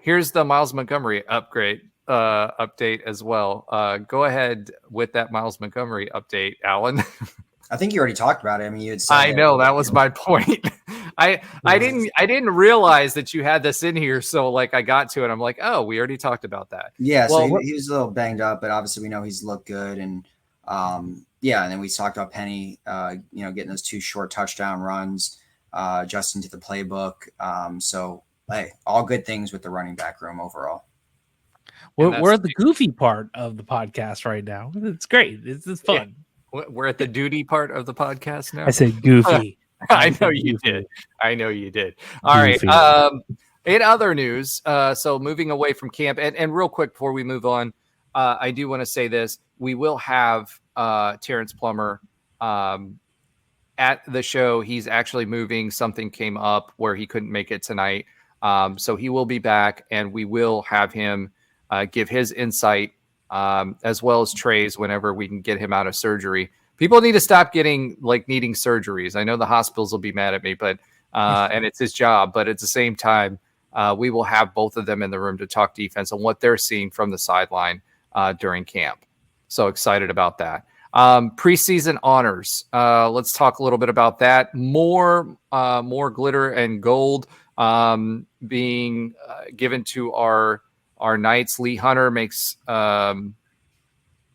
Here's the Miles Montgomery update as well. Go ahead with that Miles Montgomery update, Alan. I think you already talked about it. I mean, you had said I know that was my point. I didn't realize that you had this in here. So like I got to it. I'm like, oh, we already talked about that. Yeah. So he was a little banged up, but obviously we know he's looked good. And and then we talked about Penny, getting those 2 short touchdown runs, adjusting to the playbook. So hey, all good things with the running back room overall. We're at the goofy part of the podcast right now. It's great. It's fun. Yeah. We're at the duty part of the podcast now. I said goofy. I know you did. All right. In other news, so moving away from camp, and real quick before we move on, I do want to say this. We will have Terrence Plummer at the show. He's actually moving. Something came up where he couldn't make it tonight. So he will be back, and we will have him give his insight as well as Trey's whenever we can get him out of surgery. People need to stop needing surgeries. I know the hospitals will be mad at me, but and it's his job. But at the same time, we will have both of them in the room to talk defense and what they're seeing from the sideline during camp. So excited about that. Preseason honors. Let's talk a little bit about that. More glitter and gold being given to our Knights. Lee Hunter makes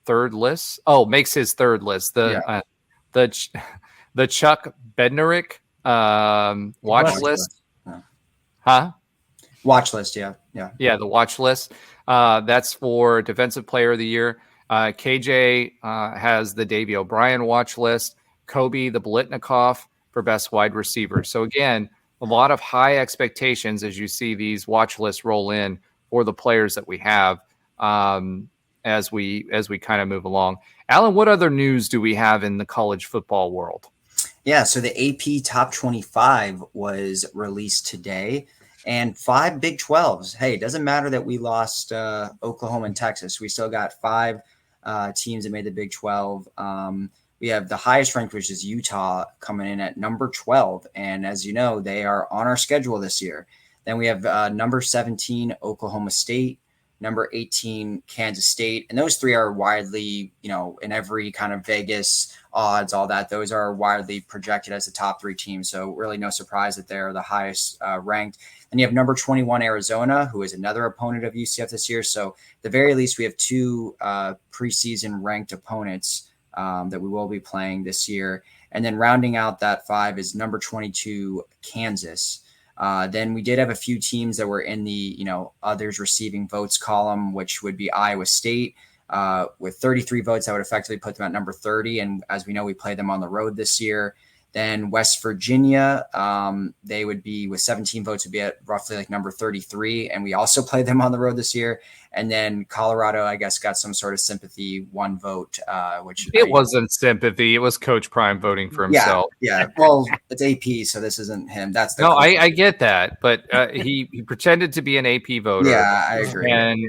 third list. Makes his third list. The Chuck Bednarik watch list. Huh? Watch list, yeah. The watch list. That's for Defensive Player of the Year. KJ has the Davey O'Brien watch list. Kobe the Blitnikoff for best wide receiver. So again, a lot of high expectations as you see these watch lists roll in for the players that we have as we kind of move along. Alan, what other news do we have in the college football world? Yeah, so the AP Top 25 was released today, and 5 Big 12s. Hey, it doesn't matter that we lost Oklahoma and Texas. We still got 5 teams that made the Big 12. We have the highest ranked, which is Utah, coming in at number 12. And as you know, they are on our schedule this year. Then we have number 17, Oklahoma State, number 18, Kansas State. And those 3 are widely, in every kind of Vegas odds, all that, those are widely projected as the top 3 teams. So really no surprise that they're the highest ranked. And you have number 21, Arizona, who is another opponent of UCF this year. So at the very least, we have 2 preseason ranked opponents that we will be playing this year. And then rounding out that 5 is number 22, Kansas. Then we did have a few teams that were in the, others receiving votes column, which would be Iowa State with 33 votes. That would effectively put them at number 30. And as we know, we play them on the road this year. Then West Virginia, they would be with 17 votes would be at roughly like number 33. And we also play them on the road this year. And then Colorado, I guess, got some sort of sympathy, 1 vote, which it wasn't sympathy. It was Coach Prime voting for himself. Yeah. Well, it's AP, so this isn't him. That's the I get that, but he pretended to be an AP voter. Yeah, I agree. And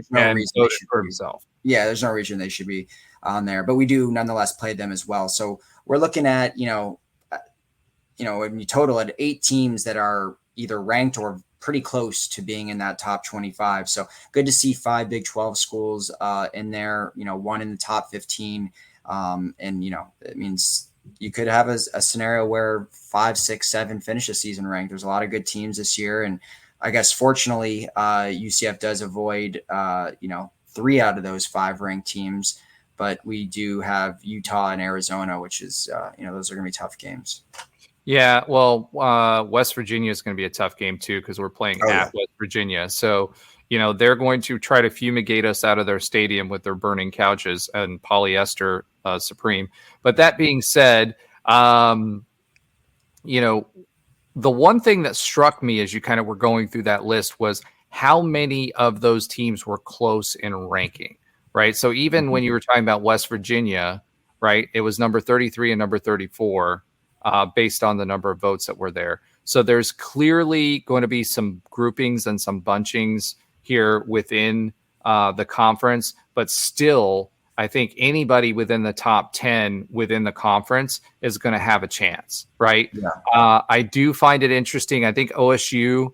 voted for himself. Yeah, there's no reason they should be on there, but we do nonetheless play them as well. So we're looking at, when you total it, 8 teams that are either ranked or pretty close to being in that top 25. So good to see 5 Big 12 schools in there, 1 in the top 15. And, it means you could have a scenario where 5, 6, 7 finish the season ranked. There's a lot of good teams this year. And I guess fortunately UCF does avoid, 3 out of those 5 ranked teams, but we do have Utah and Arizona, which is, those are going to be tough games. Yeah, well, West Virginia is going to be a tough game too because we're playing at West Virginia. So, they're going to try to fumigate us out of their stadium with their burning couches and polyester Supreme. But that being said, the one thing that struck me as you kind of were going through that list was how many of those teams were close in ranking, right? So even when you were talking about West Virginia, right, it was number 33 and number 34. Based on the number of votes that were there. So there's clearly going to be some groupings and some bunchings here within the conference, but still, I think anybody within the top 10 within the conference is going to have a chance, right? Yeah. I do find it interesting. I think OSU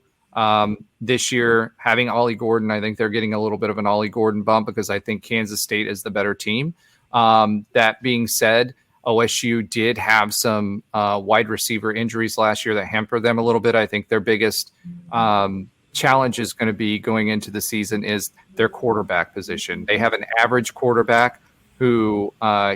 this year having Ollie Gordon, I think they're getting a little bit of an Ollie Gordon bump because I think Kansas State is the better team. That being said, OSU did have some wide receiver injuries last year that hampered them a little bit. I think their biggest challenge is going to be going into the season is their quarterback position. They have an average quarterback who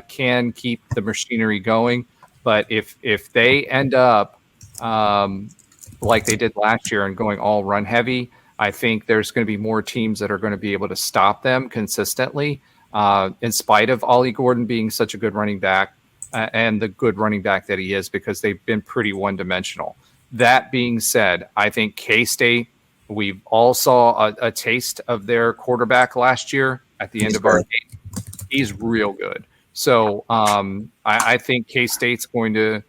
can keep the machinery going. But if they end up like they did last year and going all run heavy, I think there's going to be more teams that are going to be able to stop them consistently in spite of Ollie Gordon being such a good running back. And the good running back that he is because they've been pretty one-dimensional. That being said, I think K-State, we all saw a taste of their quarterback last year at the end of our game. He's real good. So I think K-State's going to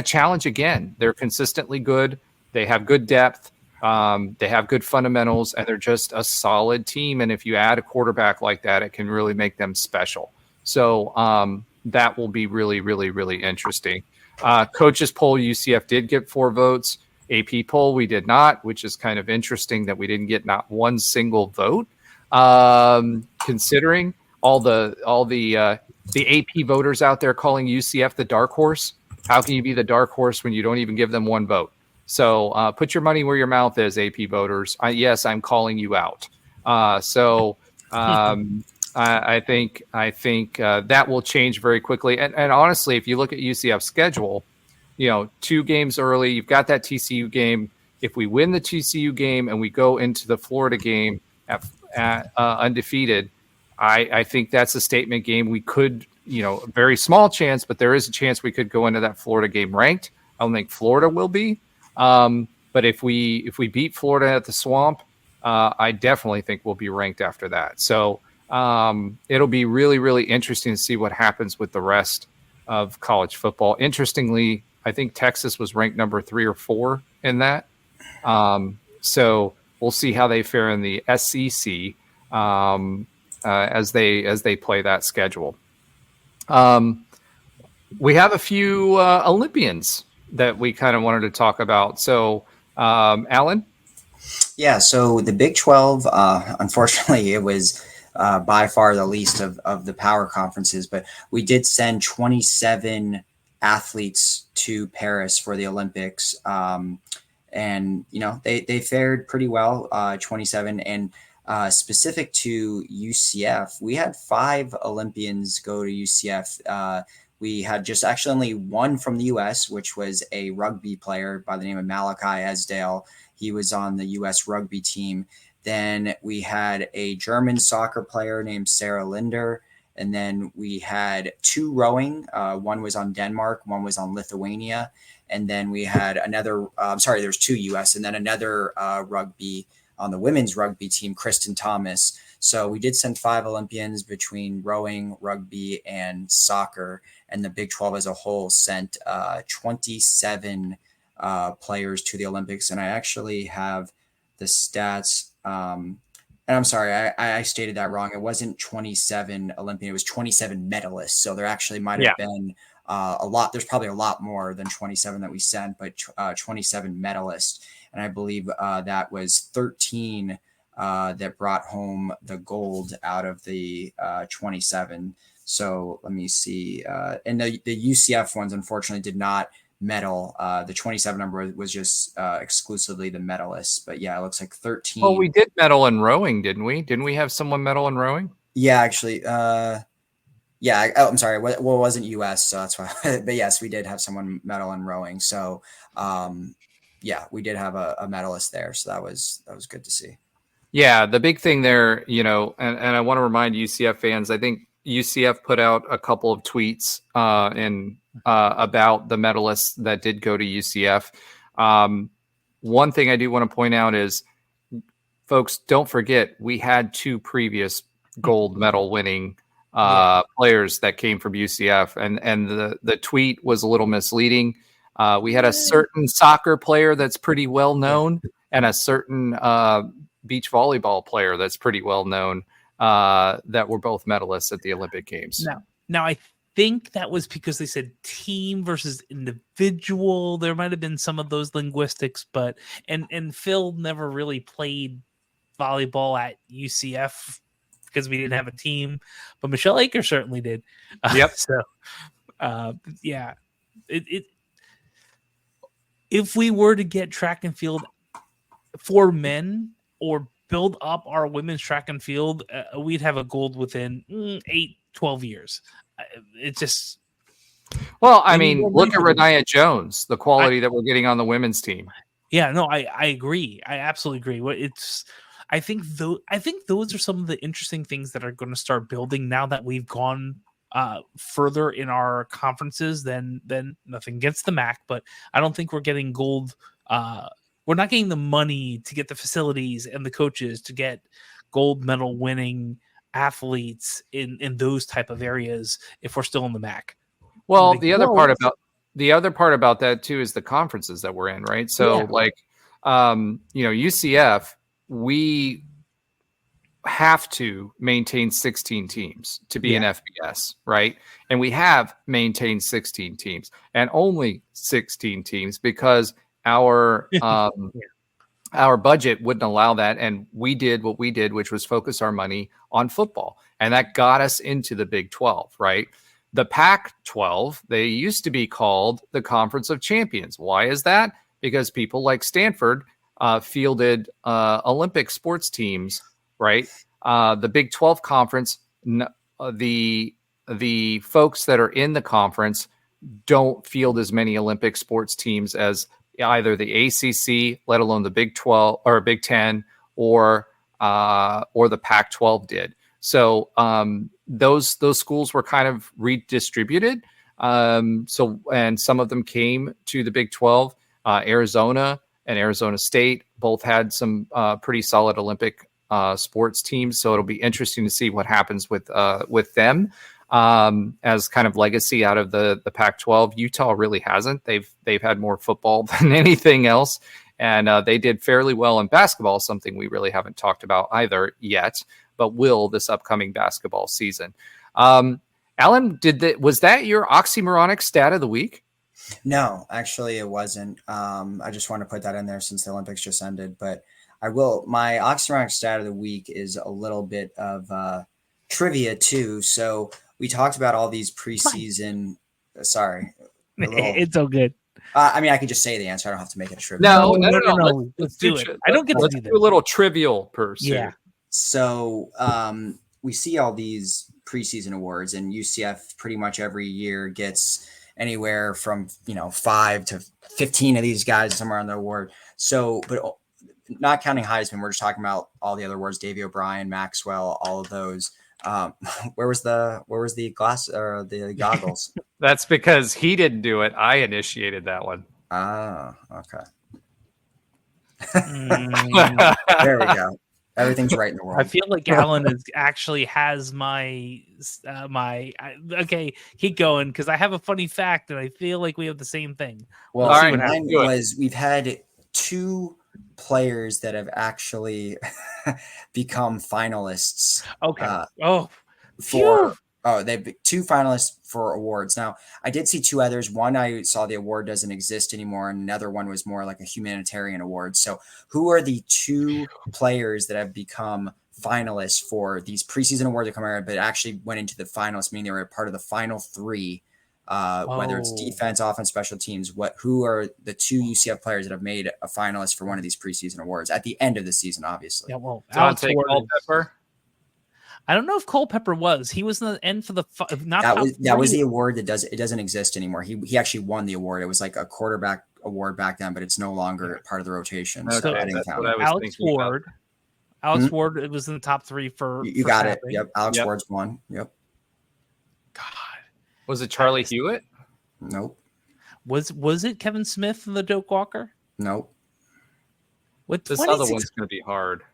challenge again. They're consistently good. They have good depth. They have good fundamentals, and they're just a solid team. And if you add a quarterback like that, it can really make them special. So that will be really, really, really interesting. Coaches poll, UCF did get 4 votes. AP poll, we did not, which is kind of interesting that we didn't get not one single vote. Considering all the AP voters out there calling UCF the dark horse, how can you be the dark horse when you don't even give them 1 vote? So put your money where your mouth is, AP voters. Yes, I'm calling you out. I think that will change very quickly. And honestly, if you look at UCF's schedule, 2 games early, you've got that TCU game. If we win the TCU game and we go into the Florida game at undefeated, I think that's a statement game. We could, a very small chance, but there is a chance we could go into that Florida game ranked. I don't think Florida will be. But if we beat Florida at the Swamp, I definitely think we'll be ranked after that. So it'll be really, really interesting to see what happens with the rest of college football. Interestingly, I think Texas was ranked number 3 or 4 in that. So we'll see how they fare in the SEC as they play that schedule. We have a few Olympians that we kind of wanted to talk about. So, Alan? Yeah, so the Big 12, unfortunately, it was by far the least of the power conferences, but we did send 27 athletes to Paris for the Olympics. And, they fared pretty well, 27. And specific to UCF, we had 5 Olympians go to UCF. We had just actually only one from the U.S., which was a rugby player by the name of Malachi Esdale. He was on the U.S. rugby team. Then we had a German soccer player named Sarah Linder. And then we had 2 rowing. One was on Denmark, one was on Lithuania. And then we had another, there's 2 U.S. and then another rugby on the women's rugby team, Kristen Thomas. So we did send 5 Olympians between rowing, rugby, and soccer. And the Big 12 as a whole sent 27 players to the Olympics. And I actually have the stats. And I'm sorry, I stated that wrong. It wasn't 27 Olympians, it was 27 medalists. So there actually might have been a lot. There's probably a lot more than 27 that we sent, but 27 medalists. And I believe that was 13 that brought home the gold out of the 27. So let me see. And the UCF ones, unfortunately, did not medal. The 27 number was just exclusively the medalists. But yeah, it looks like 13. Well, we did medal in rowing, didn't we? Didn't we have someone medal in rowing? Yeah, actually. I'm sorry. Well, it wasn't US, so that's why. But yes, we did have someone medal in rowing. So we did have a medalist there. So that was good to see. Yeah, the big thing there, and I want to remind UCF fans, I think UCF put out a couple of tweets about the medalists that did go to UCF. One thing I do want to point out is, folks, don't forget, we had 2 previous gold medal winning players that came from UCF, and the tweet was a little misleading. We had a certain soccer player that's pretty well known and a certain beach volleyball player that's pretty well known that were both medalists at the Olympic Games. Now I think that was because they said team versus individual. There might have been some of those linguistics, but and Phil never really played volleyball at UCF because we didn't have a team, but Michelle Aker certainly did. Yep. If we were to get track and field for men or build up our women's track and field, we'd have a gold within 8-12 years. It just. Well, I mean, look at Renaya Jones, the quality that we're getting on the women's team. Yeah, no, I agree. I absolutely agree. I think those are some of the interesting things that are going to start building now that we've gone further in our conferences than nothing against the MAC, but I don't think we're getting gold. We're not getting the money to get the facilities and the coaches to get gold medal winning athletes in those type of areas if we're still in the MAC. Well, the other part about that too is the conferences that we're in, right? So UCF, we have to maintain 16 teams to be an FBS, right? And we have maintained 16 teams and only 16 teams because our budget wouldn't allow that. And we did what we did, which was focus our money on football. And that got us into the Big 12, right? The Pac-12, they used to be called the Conference of Champions. Why is that? Because people like Stanford fielded Olympic sports teams, right? The Big 12 conference, the folks that are in the conference don't field as many Olympic sports teams as either the ACC, let alone the Big 12 or Big 10, or the Pac-12 did. So those schools were kind of redistributed. And some of them came to the Big 12. Arizona and Arizona State both had some pretty solid Olympic sports teams. So it'll be interesting to see what happens with them as kind of legacy out of the Pac-12. Utah really hasn't. They've had more football than anything else. And they did fairly well in basketball, something we really haven't talked about either yet, but will this upcoming basketball season. Alan, was that your oxymoronic stat of the week? No, actually it wasn't. I just want to put that in there since the Olympics just ended, but I will. My oxymoronic stat of the week is a little bit of trivia too. So we talked about all these preseason. Sorry. It's so good. I mean, I could just say the answer. I don't have to make it a trivia. No. Let's do it. I don't get to do that. A little trivial pursuit. Yeah. So we see all these preseason awards, and UCF pretty much every year gets anywhere from 5 to 15 of these guys somewhere on the award. So, but not counting Heisman, we're just talking about all the other awards: Davey O'Brien, Maxwell, all of those. Where was the glass or the goggles? That's because he didn't do it. I initiated that one. Ah, okay. There we go. Everything's right in the world. I feel like Alan has my okay. Keep going because I have a funny fact and I feel like we have the same thing. Well, all right, mine was we've had 2 players that have actually become finalists. Okay. They've 2 finalists for awards. Now, I did see 2 others. One, I saw the award doesn't exist anymore, and another one was more like a humanitarian award. So, who are the 2 players that have become finalists for these preseason awards that come out, but actually went into the finals, meaning they were a part of the final 3? Whether it's defense, offense, special teams, who are the 2 UCF players that have made a finalist for one of these preseason awards at the end of the season, obviously? Yeah, well, Dante Culpepper. I don't know if Culpepper was. He was in the end for the that was the award that doesn't exist anymore. He actually won the award. It was like a quarterback award back then, but it's no longer part of the rotation. Okay, so I didn't count it. Alex Ward. Alex Ward. It was in the top 3 for. You got it. Yep. Alex Ward's one. Yep. God. Was it Charlie Hewitt? Nope. Was it Kevin Smith and the Doak Walker? Nope. This other one's going to be hard.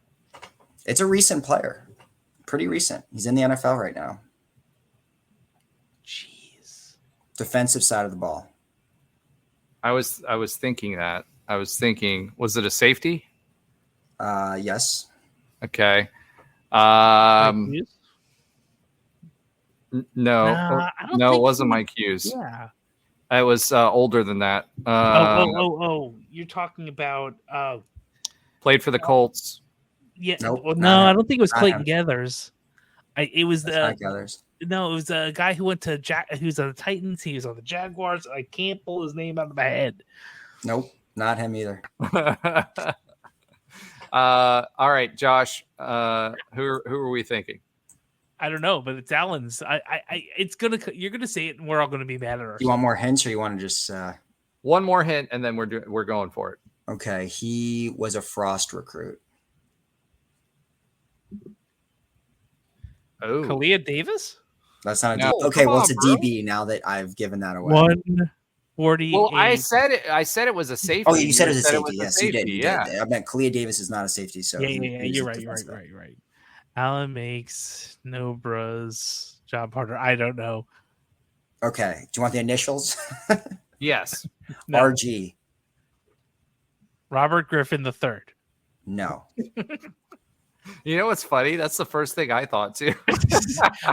It's a recent player. Pretty recent. He's in the NFL right now. Jeez. Defensive side of the ball. I was thinking that. I was thinking, was it a safety? Yes. Okay. No, it wasn't Mike Hughes. Yeah. It was older than that. You're talking about played for the Colts. Yeah. Nope, I don't think it was Clayton Gathers. It was Gathers. No, it was a guy who went to he was on the Titans. He was on the Jaguars. I can't pull his name out of my head. Nope, not him either. All right, Josh. Who are we thinking? I don't know, but it's Allen's. You're gonna say it, and we're all gonna be mad at ourselves. You want more hints, or you want to just one more hint, and then we're going for it. Okay, he was a Frost recruit. Oh, Kalia Davis. That's not a okay. Well, it's a DB now that I've given that away. 140. Well, I said it was a safety. Oh, you said it was a safety. Yes, you did. Yeah, I meant Kalia Davis is not a safety. So yeah. You're right. Alan Makes no bros. Job harder. I don't know. Okay. Do you want the initials? Yes. No. RG. Robert Griffin III. No. You know what's funny? That's the first thing I thought too.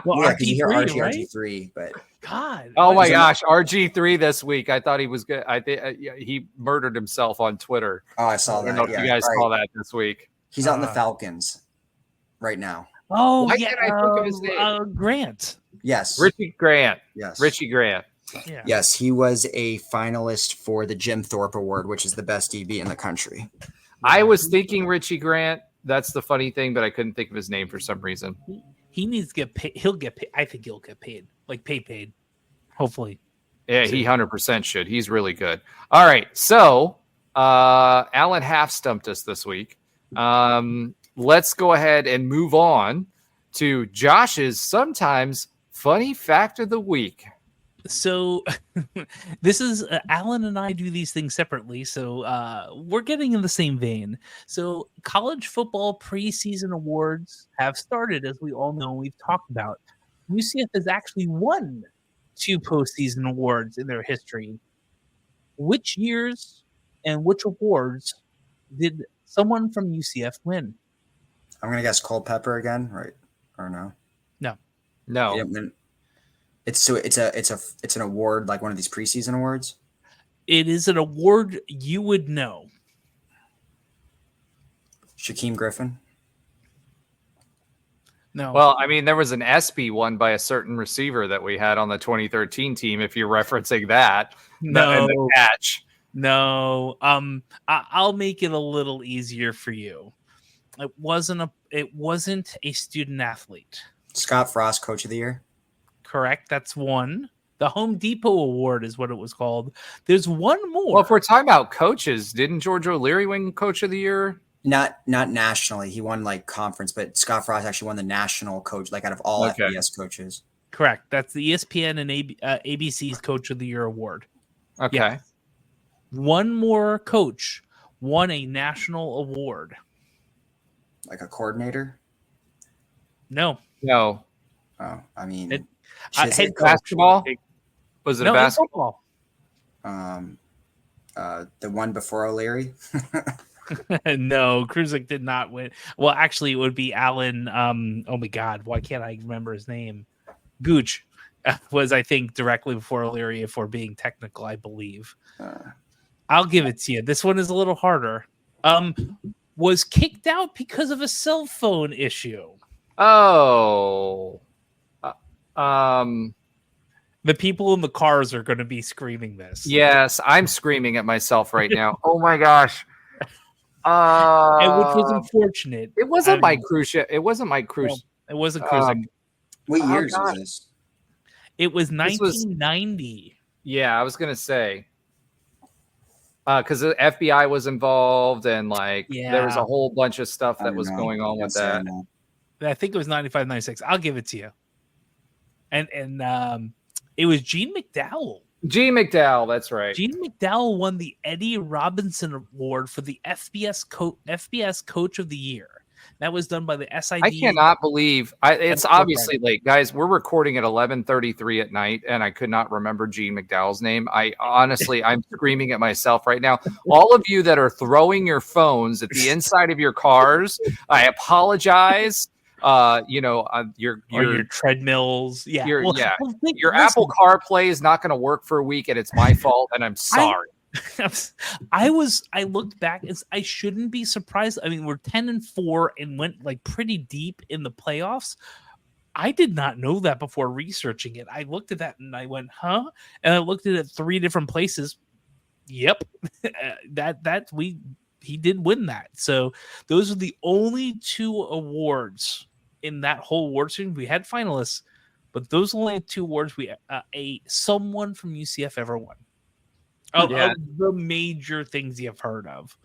Well, yeah, because you hear RG, right? RG3, but God. Oh my gosh, RG3 this week. I thought he was good. I think he murdered himself on Twitter. Oh, I saw that. I don't know if you guys saw that this week. He's on the Falcons right now. Oh, why can't I think of his name? Grant. Yes. Richie Grant. Yes. Richie Grant. Yeah. Yes, he was a finalist for the Jim Thorpe Award, which is the best DB in the country. I was thinking Richie Grant. That's the funny thing, but I couldn't think of his name for some reason. He needs to get paid. He'll get paid. I think he'll get paid. Like paid. Hopefully. Yeah, he 100% should. He's really good. All right. So Alan half stumped us this week. Let's go ahead and move on to Josh's sometimes funny fact of the week. So this is Alan and I do these things separately, so we're getting in the same vein. So college football preseason awards have started, as we all know, we've talked about. UCF has actually won 2 postseason awards in their history. Which years and which awards did someone from UCF win? I'm gonna guess Culpepper again, right? Or no? No. He didn't win. It's an award, like one of these preseason awards. It is an award you would know. Shaquem Griffin. No. Well, I mean, there was an ESPY won by a certain receiver that we had on the 2013 team, if you're referencing that. No. The catch. No. I'll make it a little easier for you. It wasn't a student athlete. Scott Frost, Coach of the Year. Correct. That's one. The Home Depot Award is what it was called. There's one more. Well, if we're talking about coaches, didn't George O'Leary win Coach of the Year? Not nationally. He won like conference, but Scott Frost actually won the national coach, like out of all FBS coaches. Correct. That's the ESPN and ABC's Coach of the Year award. Okay. Yeah. One more coach won a national award. Like a coordinator? No. No. Oh, I mean, Head coach. Basketball? Was it a basketball? The one before O'Leary. No, Kruzik did not win. Well, actually, it would be Alan. Oh my God, why can't I remember his name? Gooch was, I think, directly before O'Leary. If we're being technical, I believe. I'll give it to you. This one is a little harder. Was kicked out because of a cell phone issue. Oh. The people in the cars are going to be screaming this. Yes, I'm screaming at myself right now. Oh my gosh. And which was unfortunate. It wasn't Mike Krusha. It wasn't Mike Krusha. No, it wasn't Kruzik. What years was this? It was 1990. Yeah, I was gonna say because the FBI was involved and there was a whole bunch of stuff that was going on with that. I think it was 95, 96. I'll give it to you. And it was Gene McDowell. Gene McDowell, that's right. Gene McDowell won the Eddie Robinson Award for the FBS Coach of the Year. That was done by the SID. I cannot believe it's obviously late, guys. We're recording at 11:33 at night, and I could not remember Gene McDowell's name. I'm screaming at myself right now. All of you that are throwing your phones at the inside of your cars, I apologize. Your treadmills. Yeah. Your Apple CarPlay is not going to work for a week, and it's my fault, and I'm sorry. I looked back. I shouldn't be surprised. I mean, we're 10-4 and went pretty deep in the playoffs. I did not know that before researching it. I looked at that and I went, huh? And I looked at it 3 different places. Yep. He did win that. So those are the only 2 awards in that whole award season. We had finalists, but those are only 2 awards someone from UCF ever won. Of the major things you've heard of.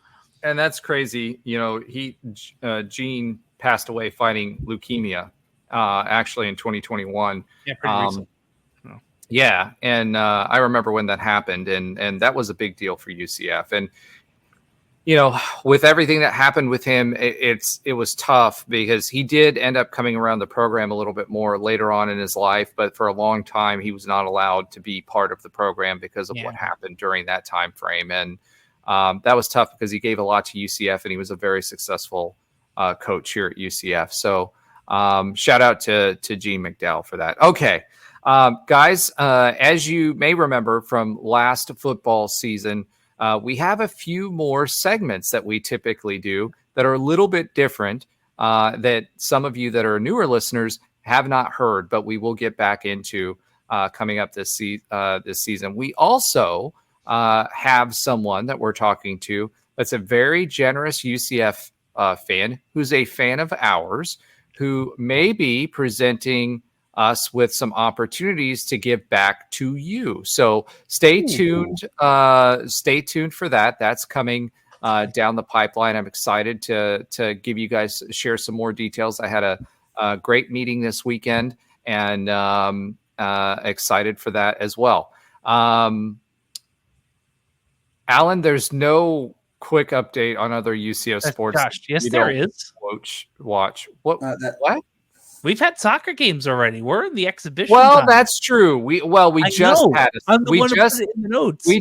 And that's crazy. Gene passed away fighting leukemia, actually in 2021. Yeah, pretty recent. Yeah, and I remember when that happened, and that was a big deal for UCF. And with everything that happened with him, it was tough because he did end up coming around the program a little bit more later on in his life, but for a long time he was not allowed to be part of the program because of what happened during that time frame. And that was tough because he gave a lot to UCF, and he was a very successful coach here at UCF. So shout out to Gene McDowell for that. Okay, guys, as you may remember from last football season, we have a few more segments that we typically do that are a little bit different that some of you that are newer listeners have not heard, but we will get back into coming up this season. We also have someone that we're talking to that's a very generous UCF fan who's a fan of ours who may be presenting us with some opportunities to give back to you. So stay tuned. Stay tuned for that. That's coming down the pipeline. I'm excited to give you guys share some more details. I had Great meeting this weekend, and excited for that as well. Alan, there's no quick update on other UCF sports. Gosh, yes, there is. Watch. What? What? We've had soccer games already. We're in the exhibition. Well, time. that's true. We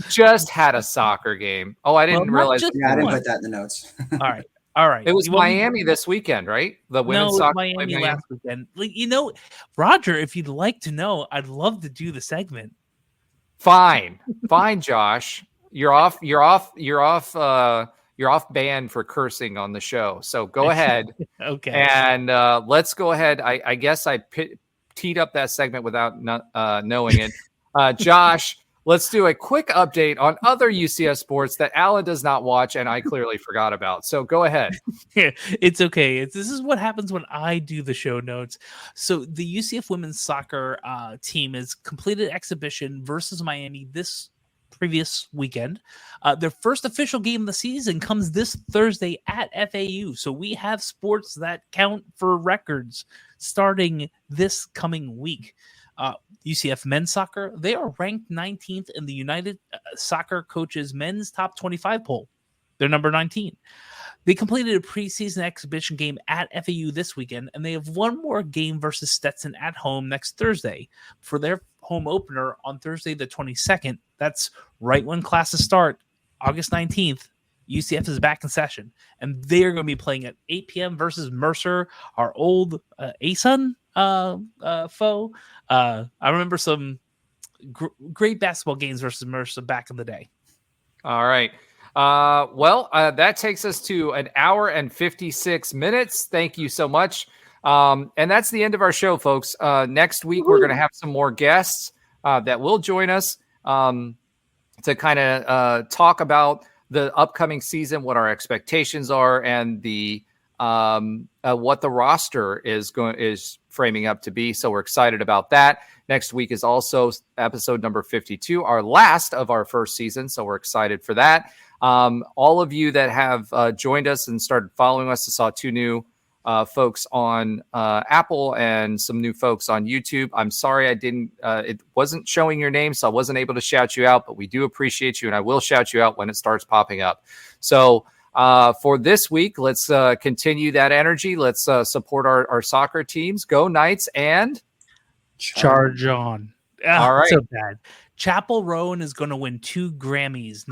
just had a soccer game. Oh, I didn't realize. Yeah, I didn't put that in the notes. All right. It was Miami this weekend, right? The women's soccer. Miami last weekend. Roger, if you'd like to know, I'd love to do the segment. Fine, Josh. You're off banned for cursing on the show. So go ahead. Okay. And let's go ahead. I guess I teed up that segment without knowing it. Josh, let's do a quick update on other UCF sports that Alan does not watch and I clearly forgot about. So go ahead. It's okay. This is what happens when I do the show notes. So the UCF women's soccer team has completed exhibition versus Miami this previous weekend. Their first official game of the season comes this Thursday at FAU. So we have sports that count for records starting this coming week. UCF men's soccer, they are ranked 19th in the United Soccer Coaches men's top 25 poll. They're number 19. They completed a preseason exhibition game at FAU this weekend, and they have one more game versus Stetson at home next Thursday for their home opener on Thursday the 22nd. That's right when classes start, August 19th. UCF is back in session, and they're going to be playing at 8 p.m. versus Mercer, our old ASUN foe. I remember some great basketball games versus Mercer back in the day. All right. That takes us to an hour and 56 minutes. Thank you so much. And that's the end of our show, folks. Next week, we're going to have some more guests that will join us to kind of talk about the upcoming season, what our expectations are, and the what the roster is framing up to be. So we're excited about that. Next week is also episode number 52, our last of our first season. So we're excited for that. All of you that have joined us and started following us, I saw 2 new folks on Apple and some new folks on YouTube. I'm sorry it wasn't showing your name, so I wasn't able to shout you out, but we do appreciate you, and I will shout you out when it starts popping up. So for this week, let's continue that energy. Let's support our soccer teams. Go Knights and charge on. All right. So bad. Chapel Roan is going to win 2 Grammys.